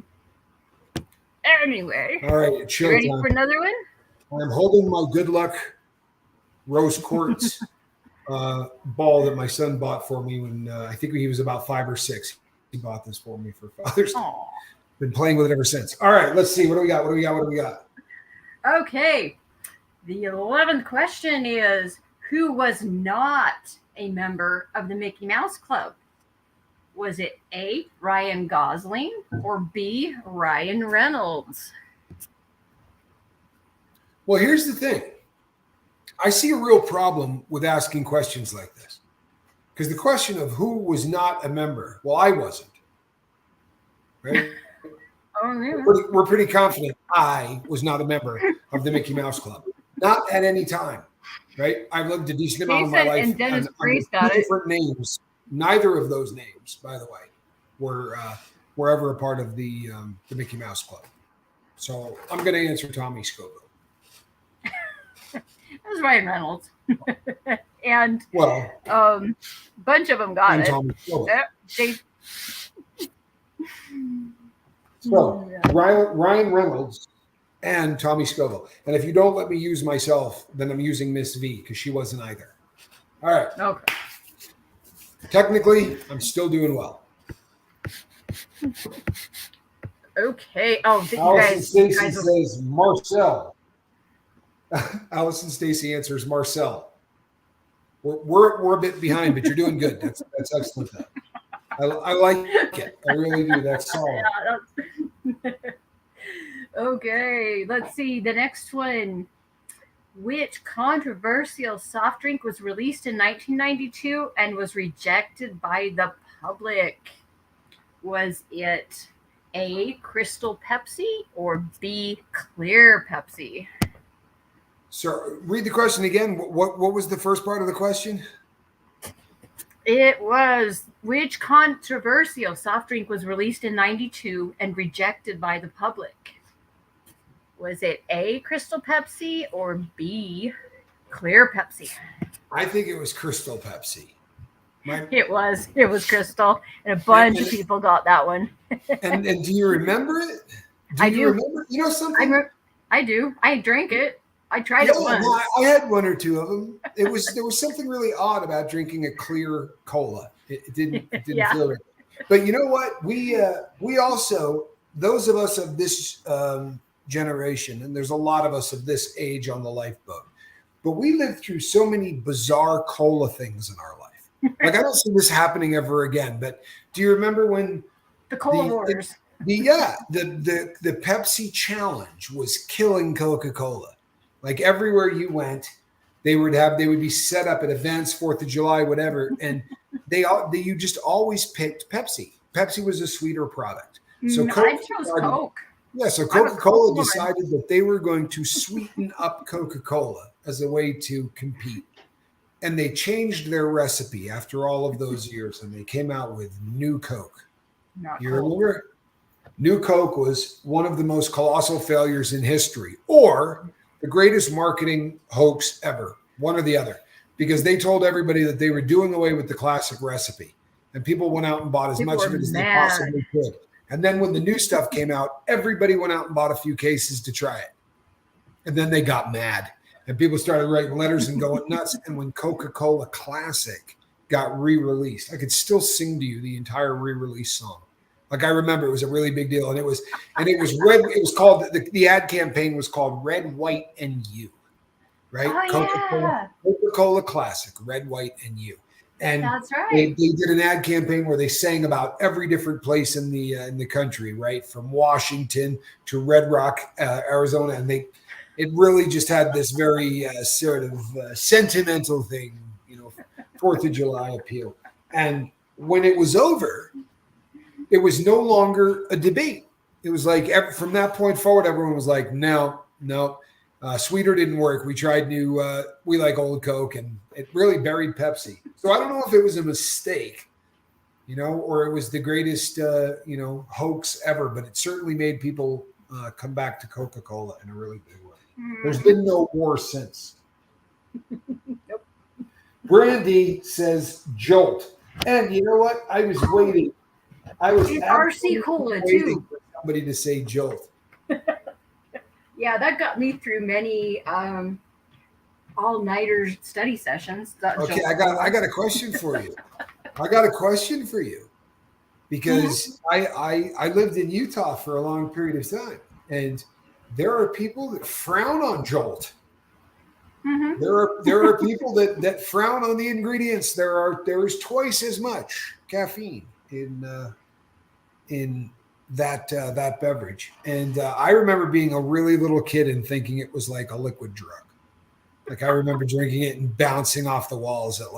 S1: Anyway.
S2: All right.
S1: You ready for another one?
S2: I'm holding my good luck rose quartz ball that my son bought for me when I think he was about 5 or 6. He bought this for me for Father's Day. Been playing with it ever since. All right. Let's see. What do we got?
S1: Okay. The 11th question is, who was not a member of the Mickey Mouse Club? Was it A, Ryan Gosling, or B, Ryan Reynolds?
S2: Well, here's the thing. I see a real problem with asking questions like this. Because the question of who was not a member, well, I wasn't. Right?
S1: Oh, yeah.
S2: We're pretty confident I was not a member of the Mickey Mouse Club. Not at any time. Right? I've lived a decent amount of my life
S1: and Dennis Priest
S2: under different names. Neither of those names, by the way, were ever a part of the Mickey Mouse Club. So I'm going to answer Tommy Scoville.
S1: It was Ryan Reynolds. And bunch of them got it.
S2: Tommy Scoville. So Ryan Reynolds and Tommy Scoville. And if you don't let me use myself, then I'm using Miss V because she wasn't either. All right.
S1: Okay.
S2: Technically, I'm still doing well.
S1: Okay. Oh,
S2: Allison Stacy says Marcel. Allison Stacy answers Marcel. We're a bit behind, but you're doing good. That's excellent. I like it. I really do. That's solid.
S1: Okay. Let's see. The next one. Which controversial soft drink was released in 1992 and was rejected by the public? Was it A, Crystal Pepsi, or B, Clear Pepsi?
S2: So read the question again. What was the first part of the question?
S1: It was, which controversial soft drink was released in 92 and rejected by the public? Was it A, Crystal Pepsi, or B, Clear Pepsi?
S2: I think it was Crystal Pepsi.
S1: It was Crystal, and a bunch of people got that one.
S2: and do you remember it?
S1: I do.
S2: Remember? You know something?
S1: I do. I drank it. I tried it once.
S2: Well, I had one or two of them. There was something really odd about drinking a clear cola. It didn't feel right. But you know what? We also, those of us of this generation, and there's a lot of us of this age on the lifeboat, but we lived through so many bizarre cola things in our life. Like I don't see this happening ever again. But do you remember when
S1: the Cola Wars?
S2: The Pepsi challenge was killing Coca-Cola. Like everywhere you went, they would be set up at events, 4th of July, whatever, and you just always picked Pepsi. Pepsi was a sweeter product. So
S1: I chose Coke.
S2: Yeah, so
S1: I'm a
S2: Coca-Cola
S1: Coke woman.
S2: decided that they were going to sweeten up Coca-Cola as a way to compete. And they changed their recipe after all of those years, and they came out with New Coke.
S1: Not
S2: You
S1: Coke.
S2: remember? New Coke was one of the most colossal failures in history, or the greatest marketing hoax ever, one or the other, because they told everybody that they were doing away with the classic recipe, and people went out and bought as
S1: People
S2: much of
S1: were
S2: it as they
S1: mad.
S2: possibly could. And then when the new stuff came out, everybody went out and bought a few cases to try it. And then they got mad, and people started writing letters and going nuts. And when Coca-Cola Classic got re-released, I could still sing to you the entire re-release song. Like I remember, it was a really big deal, and it was red. It was called the ad campaign was called Red, White, and You, right?
S1: Oh,
S2: Coca-Cola Classic, Red, White, and You, and
S1: that's right.
S2: they did an ad campaign where they sang about every different place in the country, right, from Washington to Red Rock, Arizona, and it really just had this very sort of sentimental thing, 4th of July appeal. And when it was over, it was no longer a debate. It was like from that point forward, everyone was like, no, sweeter didn't work. We tried new, we like old Coke, and it really buried Pepsi. So I don't know if it was a mistake, or it was the greatest, hoax ever, but it certainly made people come back to Coca-Cola in a really big way. There's been no war since.
S1: Nope.
S2: Brandy says Jolt. And you know what? I was waiting. I was
S1: RC Cola
S2: waiting
S1: too.
S2: for somebody to say Jolt.
S1: Yeah, that got me through many all-nighter study sessions.
S2: Okay, I got a question for you. Because I lived in Utah for a long period of time, and there are people that frown on Jolt.
S1: Mm-hmm.
S2: There are people that frown on the ingredients. There is twice as much caffeine in that beverage, and I remember being a really little kid and thinking it was like a liquid drug. Like I remember drinking it and bouncing off the walls at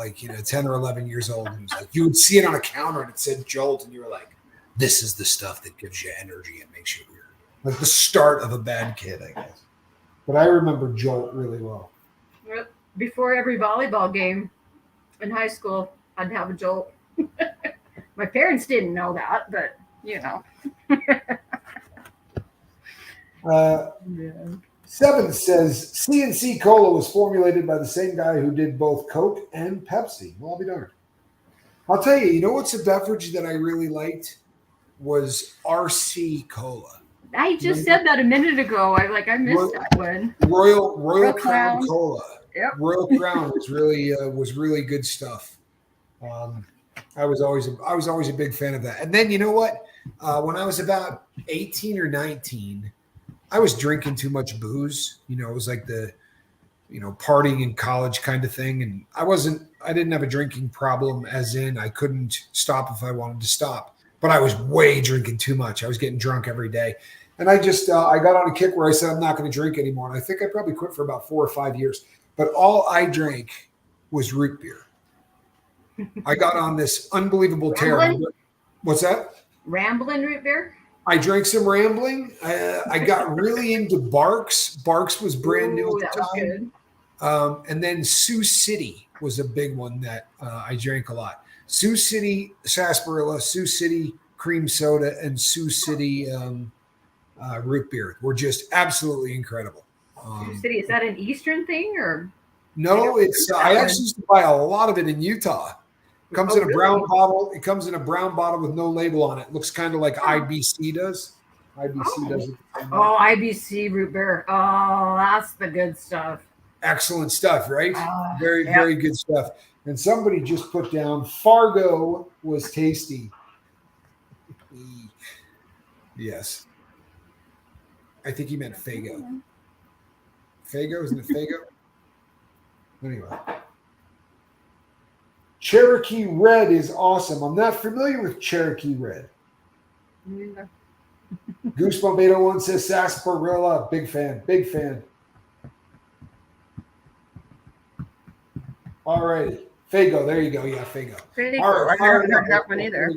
S2: 10 or 11 years old. And it was like you would see it on a counter and it said Jolt, and you were like, "This is the stuff that gives you energy and makes you weird." Like the start of a bad kid, I guess. But I remember Jolt really well.
S1: Before every volleyball game in high school, I'd have a Jolt. My parents didn't know that, but
S2: Yeah. 7 says C&C Cola was formulated by the same guy who did both Coke and Pepsi. Well, I'll be darned. I'll tell you, what's a beverage that I really liked was RC Cola.
S1: I just said that a minute ago. I missed that one.
S2: Royal Crown Cola.
S1: Yep.
S2: Royal Crown was really good stuff. I was always a big fan of that. And then you know what? When I was about 18 or 19, I was drinking too much booze. It was like the partying in college kind of thing. And I didn't have a drinking problem, as in I couldn't stop if I wanted to stop. But I was way drinking too much. I was getting drunk every day. And I just I got on a kick where I said I'm not going to drink anymore. And I think I probably quit for about 4 or 5 years. But all I drank was root beer. I got on this unbelievable tear. What's that?
S1: Ramblin' root beer?
S2: I drank some Rambling. I got really into Barks. Barks was brand new at the time. Good. And then Sioux City was a big one that I drank a lot. Sioux City sarsaparilla, Sioux City cream soda, and Sioux City root beer were just absolutely incredible.
S1: Sioux City, is that an Eastern thing or?
S2: No, it's. I actually used to buy a lot of it in Utah. It comes in a brown bottle. It comes in a brown bottle with no label on it. It looks kind of like IBC does. IBC does it.
S1: IBC root beer. Oh, that's the good stuff.
S2: Excellent stuff, right? Very good stuff. And somebody just put down Fargo was tasty. Yes. I think he meant Fago. Fago? Isn't it Fago? Anyway. Cherokee Red is awesome. I'm not familiar with Cherokee Red. Goosebump 801 says sarsaparilla. Big fan. All righty. Fago. There you go. Yeah, Fago.
S1: All right. I never heard that one either.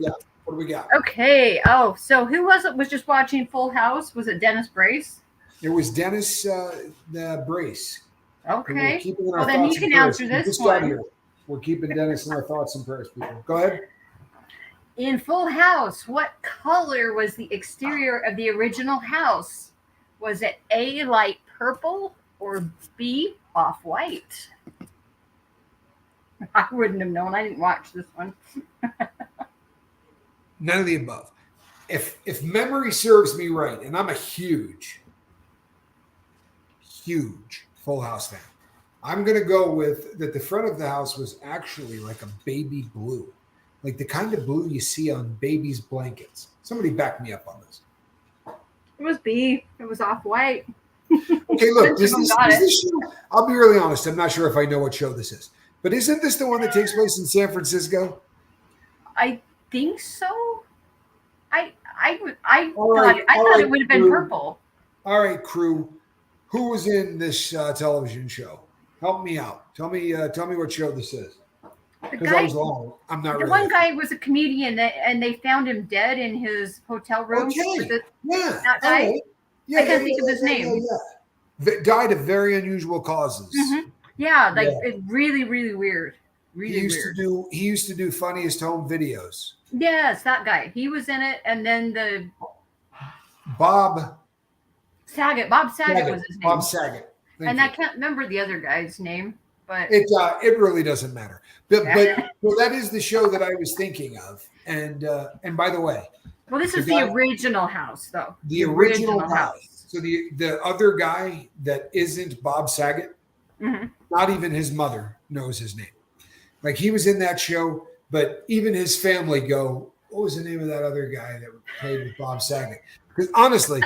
S2: What do we got?
S1: Okay. Oh, so who was just watching Full House? Was it Dennis Brace?
S2: It was Dennis the Brace.
S1: Okay.
S2: We're keeping in our
S1: Well, then
S2: thoughts
S1: you
S2: and
S1: can
S2: prayers.
S1: answer
S2: He
S1: this
S2: just got
S1: one.
S2: here. We're keeping Dennis in our thoughts and prayers, people. Go ahead.
S1: In Full House, what color was the exterior of the original house? Was it A, light purple, or B, off-white? I wouldn't have known. I didn't watch this one.
S2: None of the above. If memory serves me right, and I'm a huge Full House fan, I'm going to go with that the front of the house was actually like a baby blue, like the kind of blue you see on babies' blankets. Somebody back me up on this.
S1: It was B. It was off-white.
S2: Okay, look,
S1: Bunch of them got it.
S2: this show, I'll be really honest, I'm not sure if I know what show this is, but isn't this the one that takes place in San Francisco?
S1: I think so. I
S2: All right,
S1: thought it would have been
S2: crew.
S1: purple.
S2: All right, crew, who was in this television show? Help me out. Tell me what show this is.
S1: The
S2: Because I was long. I'm not
S1: the
S2: really.
S1: one guy was a comedian, and they found him dead in his hotel room.
S2: Okay. Yeah.
S1: That guy?
S2: All right. Yeah.
S1: I can't think of his name.
S2: Died of very unusual causes.
S1: Mm-hmm. Yeah, it's really, really weird. Really weird.
S2: He used to do funniest home videos.
S1: Yes, that guy. He was in it, and then the
S2: Bob
S1: Saget. Bob Saget was his name.
S2: Bob Saget.
S1: I can't remember the other guy's name, but
S2: it really doesn't matter. But well, that is the show that I was thinking of. And by the way,
S1: well, this is the original house, though.
S2: The original house. So the other guy that isn't Bob Saget,
S1: mm-hmm.
S2: not even his mother knows his name. Like he was in that show, but even his family go, what was the name of that other guy that played with Bob Saget? Because honestly,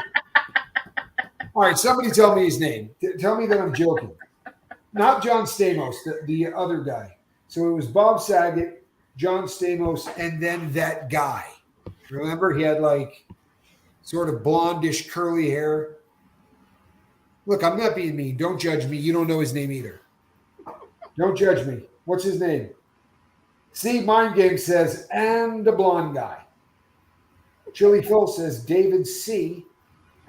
S2: all right, somebody tell me his name. Tell me that I'm joking. Not John Stamos, the other guy. So it was Bob Saget, John Stamos, and then that guy. Remember, he had like sort of blondish curly hair. Look, I'm not being mean. Don't judge me. You don't know his name either. Don't judge me. What's his name? See, Mind Game says, and a blonde guy. Chili Phil says David C.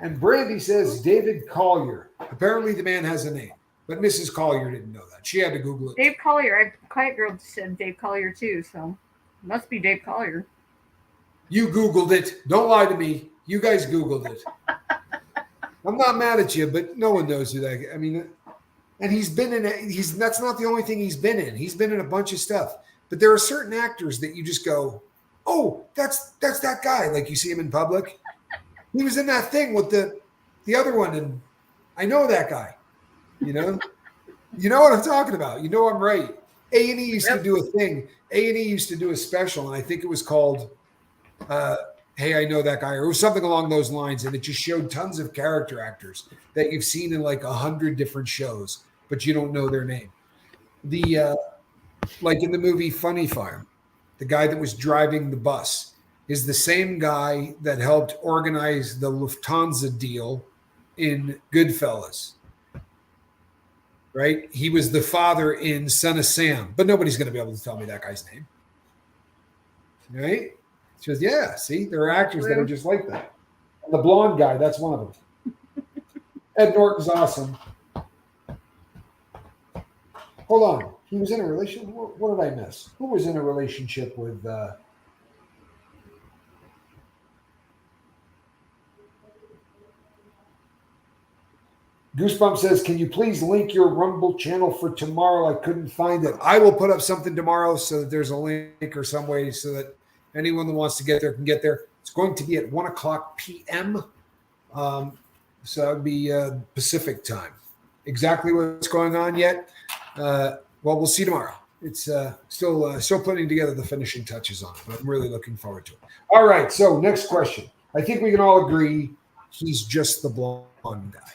S2: And Brandy says David Collier. Apparently the man has a name, but Mrs. Collier didn't know that. She had to Google it.
S1: Dave Collier. Quiet Girl said Dave Collier too, so it must be Dave Collier.
S2: You Googled it. Don't lie to me. You guys Googled it. I'm not mad at you, but no one knows who that. I mean, and he's been in. That's not the only thing he's been in. He's been in a bunch of stuff. But there are certain actors that you just go, "Oh, that's that guy." Like you see him in public. He was in that thing with the other one, and I know that guy. You know what I'm talking about. You know I'm right. A&E used to do a thing. A&E used to do a special, and I think it was called Hey, I Know That Guy, or it was something along those lines, and it just showed tons of character actors that you've seen in like 100 different shows, but you don't know their name. The like in the movie Funny Farm, the guy that was driving the bus is the same guy that helped organize the Lufthansa deal in Goodfellas. Right? He was the father in Son of Sam, but nobody's going to be able to tell me that guy's name. Right? She goes, yeah, see, there are actors that are just like that. And the blonde guy, that's one of them. Ed Norton's awesome. Hold on. He was in a relationship? What did I miss? Who was in a relationship with... Goosebump says, can you please link your Rumble channel for tomorrow? I couldn't find it. I will put up something tomorrow so that there's a link or some way so that anyone that wants to get there can get there. It's going to be at 1 o'clock p.m. So that would be Pacific time. Exactly what's going on yet? Well, we'll see tomorrow. It's still putting together the finishing touches on it, but I'm really looking forward to it. All right, so next question. I think we can all agree he's just the blonde guy.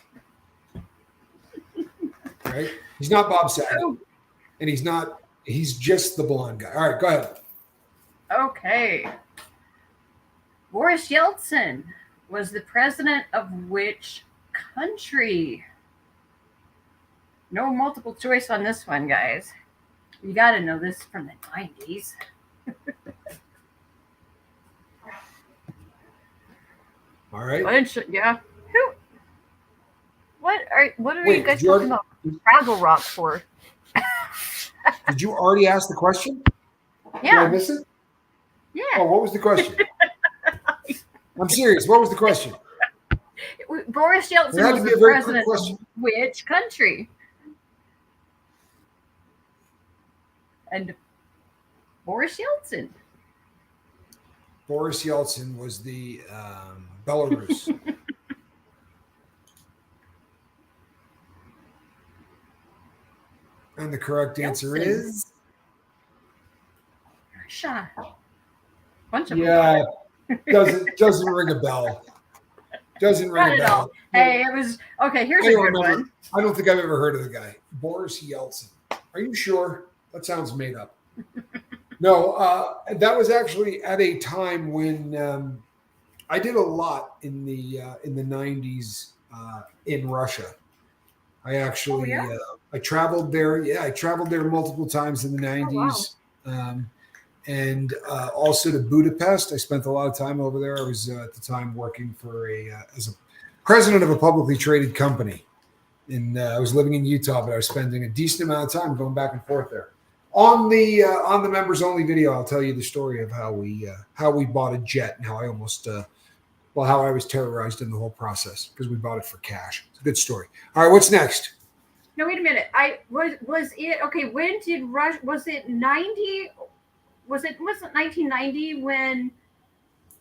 S2: Right? He's not Bob Saget, and he's just the blonde guy. All right, go ahead.
S1: Okay. Boris Yeltsin was the president of which country? No multiple choice on this one, guys. You got to know this from the 90s.
S2: All right.
S1: Yeah. Who? What are you
S2: Wait,
S1: guys
S2: did you
S1: talking
S2: already,
S1: about Fraggle Rock for?
S2: did you already ask the question? Did I
S1: Yeah.
S2: miss it?
S1: Yeah.
S2: Oh, what was the question? I'm serious. What was the question?
S1: Boris
S2: It
S1: Yeltsin
S2: had
S1: was
S2: to be
S1: the
S2: a very quick
S1: president
S2: question.
S1: of which country? And Boris Yeltsin.
S2: Boris Yeltsin was the Belarus. And the correct answer
S1: Yeltsin.
S2: is
S1: Russia. Bunch of them.
S2: yeah. Doesn't ring a bell. Doesn't ring
S1: Not
S2: a
S1: at all.
S2: bell.
S1: Hey, it was okay. Here's
S2: I
S1: a
S2: don't
S1: good
S2: remember.
S1: one.
S2: I don't think I've ever heard of the guy. Boris Yeltsin. Are you sure? That sounds made up. No, that was actually at a time when I did a lot in the 90s in Russia. I actually
S1: yeah?
S2: I traveled there. Yeah, I traveled there multiple times in the
S1: Oh wow.
S2: 90s. And also to Budapest. I spent a lot of time over there. I was at the time working for as a president of a publicly traded company, and I was living in Utah, but I was spending a decent amount of time going back and forth there. On the members only video, I'll tell you the story of how we bought a jet and how I almost how I was terrorized in the whole process because we bought it for cash. It's a good story. All right, what's next?
S1: No, wait a minute. I was it okay? When did Russia? Was it 90? Was it 1990 when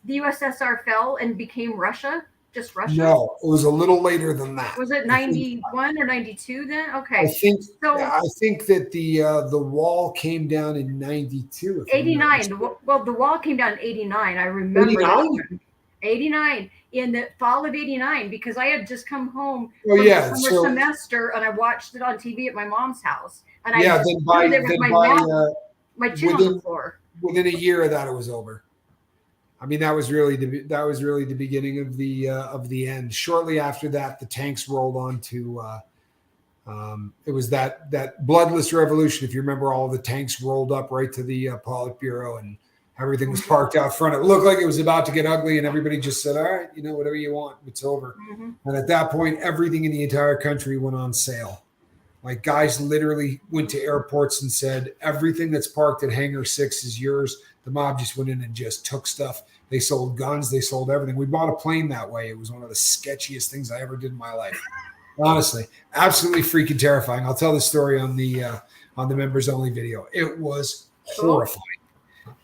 S1: the USSR fell and became Russia? Just Russia?
S2: No, it was a little later than that.
S1: Was it 91 or 92 then?
S2: I
S1: Okay.
S2: think
S1: So
S2: I think that the wall came down in 92.
S1: 89. Well, the wall came down in 89. I remember
S2: 89?
S1: 89 in the fall of 89 because I had just come home
S2: Oh
S1: from
S2: yeah,
S1: the summer
S2: so
S1: semester and I watched it on TV at my mom's house. And I
S2: yeah,
S1: just
S2: then by
S1: there with
S2: then
S1: my
S2: by
S1: mom, my chin on the
S2: within
S1: floor.
S2: within a year of that it was over. I mean that was really the beginning of the end. Shortly after that, the tanks rolled on to it was that bloodless revolution. If you remember, all the tanks rolled up right to the Politburo and everything was parked out front. It looked like it was about to get ugly, and everybody just said, "All right, whatever you want, it's over."
S1: Mm-hmm.
S2: And at that point, everything in the entire country went on sale. Like guys literally went to airports and said, "Everything that's parked at Hangar 6 is yours." The mob just went in and just took stuff. They sold guns. They sold everything. We bought a plane that way. It was one of the sketchiest things I ever did in my life. Honestly, absolutely freaking terrifying. I'll tell the story on the members only video. It was horrifying.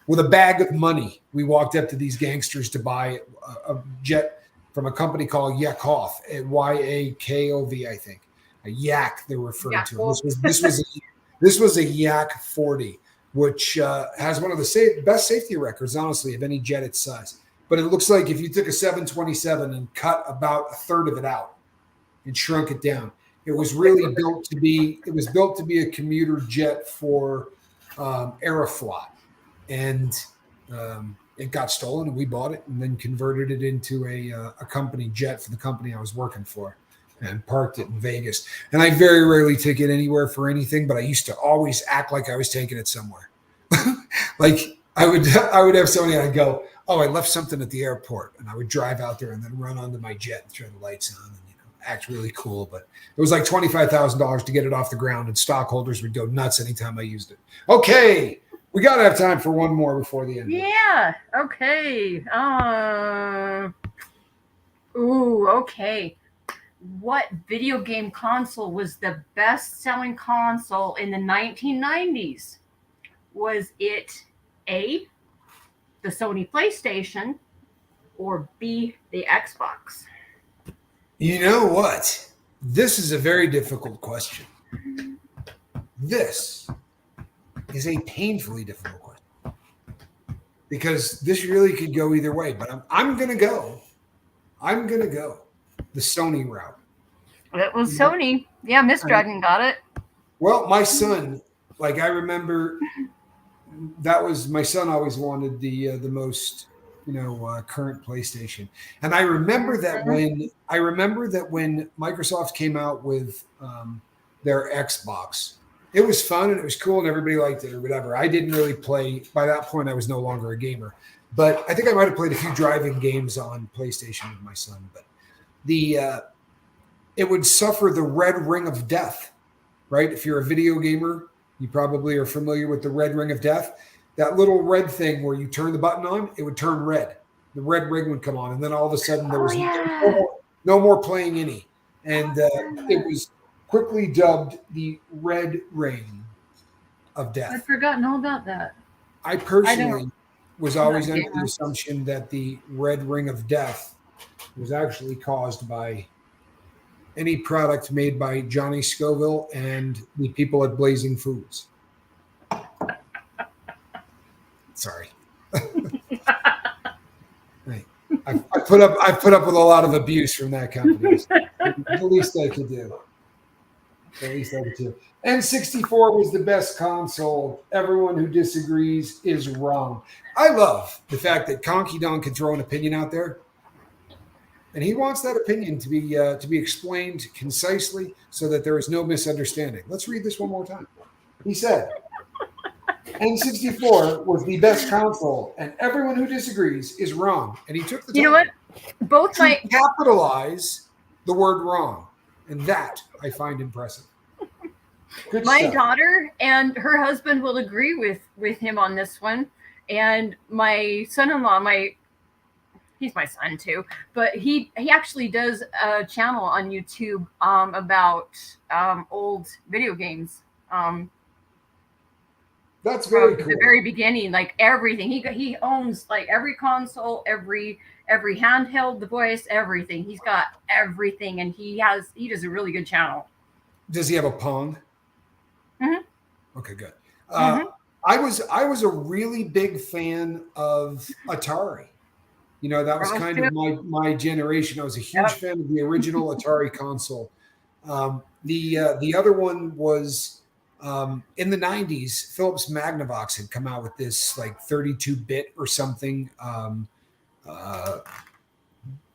S2: With a bag of money, we walked up to these gangsters to buy a jet from a company called Yakov, Yakov, I think. A Yak they're referring to. This was a Yak 40, which has one of the best safety records, honestly, of any jet its size. But it looks like if you took a 727 and cut about a third of it out and shrunk it down, it was really built to be a commuter jet for Aeroflot. And it got stolen, and we bought it and then converted it into a company jet for the company I was working for, and parked it in Vegas. And I very rarely take it anywhere for anything, but I used to always act like I was taking it somewhere. Like I would have somebody, and I'd go, "Oh, I left something at the airport," and I would drive out there and then run onto my jet and turn the lights on and act really cool. But it was like $25,000 to get it off the ground, and stockholders would go nuts anytime I used it. Okay. We got to have time for one more before the end.
S1: Yeah. Okay. Okay. What video game console was the best-selling console in the 1990s? Was it A, the Sony PlayStation, or B, the Xbox?
S2: You know what? This is a very difficult question. This is a painfully difficult question because this really could go either way. But I'm gonna go the Sony route.
S1: It was Sony. Yeah, Miss Dragon got it.
S2: Well, my son, like I remember, that was my son always wanted the most current PlayStation, and I remember that when Microsoft came out with their Xbox. It was fun and it was cool and everybody liked it or whatever. I didn't really play. By that point, I was no longer a gamer. But I think I might have played a few driving games on PlayStation with my son. But it would suffer the red ring of death, right? If you're a video gamer, you probably are familiar with the red ring of death. That little red thing where you turn the button on, it would turn red. The red ring would come on, and then all of a sudden there was no more playing any. And it was quickly dubbed the red ring of death.
S1: I'd forgotten all about that.
S2: I personally was always under the assumption that the red ring of death was actually caused by any product made by Johnny Scoville and the people at Blazing Foods. Sorry. I put up with a lot of abuse from that company. The least I could do. N64 was the best console. Everyone who disagrees is wrong. I love the fact that Conky Don can throw an opinion out there, and he wants that opinion to be explained concisely so that there is no misunderstanding. Let's read this one more time. He said, N64 was the best console, and everyone who disagrees is wrong. And he took the time.
S1: You know what? Both
S2: to capitalize the word wrong, and that I find impressive. Good
S1: my
S2: stuff.
S1: daughter and her husband will agree with him on this one, and my son-in-law, he's my son too, but he actually does a channel on YouTube about old video games.
S2: That's very cool.
S1: The very beginning, like everything. He owns like every console, every handheld device, everything. He's got everything, and he does a really good channel.
S2: Does he have a Pong?
S1: Mm-hmm.
S2: Okay, good. I was a really big fan of Atari. You know, that was kind of my generation. I was a huge fan of the original Atari console. The other one was in the 90s, Philips Magnavox had come out with this like 32-bit or something.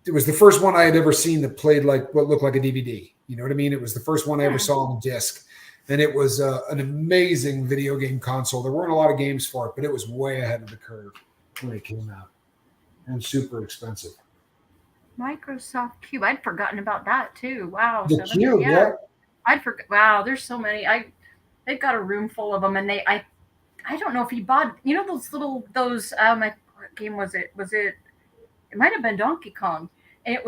S2: It was the first one I had ever seen that played like what looked like a DVD. You know what I mean? It was the first one I ever saw on a disc. And it was an amazing video game console. There weren't a lot of games for it, but it was way ahead of the curve when it came out. And super expensive.
S1: Microsoft Cube. I'd forgotten about that too. Wow.
S2: The Cube, yeah.
S1: I'd forgot. Wow, there's so many. They've got a room full of them, and I don't know if he bought. You know those what game was it? It might have been Donkey Kong. And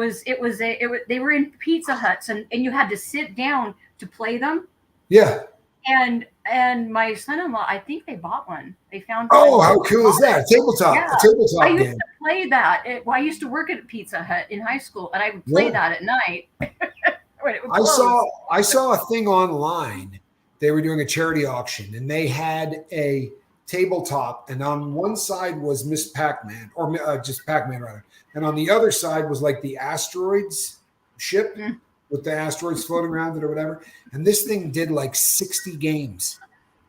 S1: they were in Pizza Huts, and you had to sit down to play them.
S2: Yeah.
S1: And my son-in-law, I think they bought one. They found.
S2: Oh, how cool is that? Tabletop. Yeah. A tabletop
S1: I used
S2: game.
S1: to play that. I used to work at Pizza Hut in high school, and I would play that at night. When it would close.
S2: I saw a thing online. They were doing a charity auction, and they had a tabletop, and on one side was Miss Pac-Man, or just Pac-Man rather, and on the other side was like the asteroids ship. Mm-hmm. With the asteroids floating around it or whatever. And this thing did like 60 games.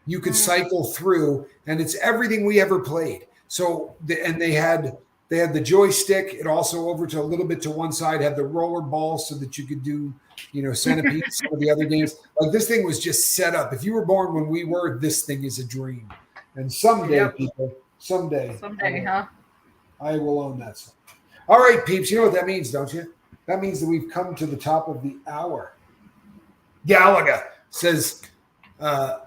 S2: You could cycle through, and it's everything we ever played. So, they had the joystick. It also over to a little bit to one side had the roller ball so that you could do, Centipede, some of the other games. Like this thing was just set up. If you were born when we were, this thing is a dream. And someday, people, someday, I will own that stuff. All right, peeps. You know what that means, don't you? That means that we've come to the top of the hour. Galaga says, Alan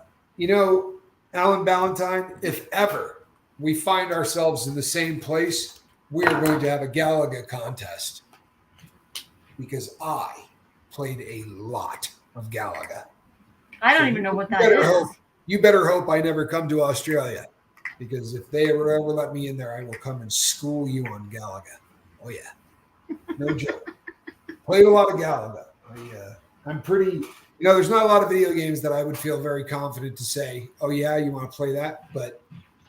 S2: Ballantyne, if ever we find ourselves in the same place, we are going to have a Galaga contest because I played a lot of Galaga.
S1: I don't even know what that is.
S2: You better hope I never come to Australia, because if they ever let me in there, I will come and school you on Galaga. Oh, yeah. No joke. Played a lot of Galaga. I'm pretty, there's not a lot of video games that I would feel very confident to say, oh, yeah, you want to play that? But,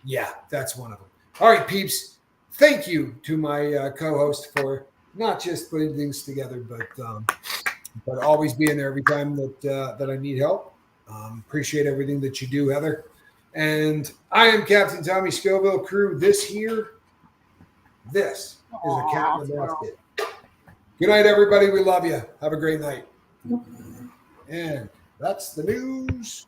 S2: yeah, that's one of them. All right, peeps. Thank you to my co-host for not just putting things together, but always being there every time that I need help. Appreciate everything that you do, Heather. And I am Captain Tommy Scoville. Crew, this is a cat in the basket. Good night, everybody. We love you. Have a great night. And that's the news.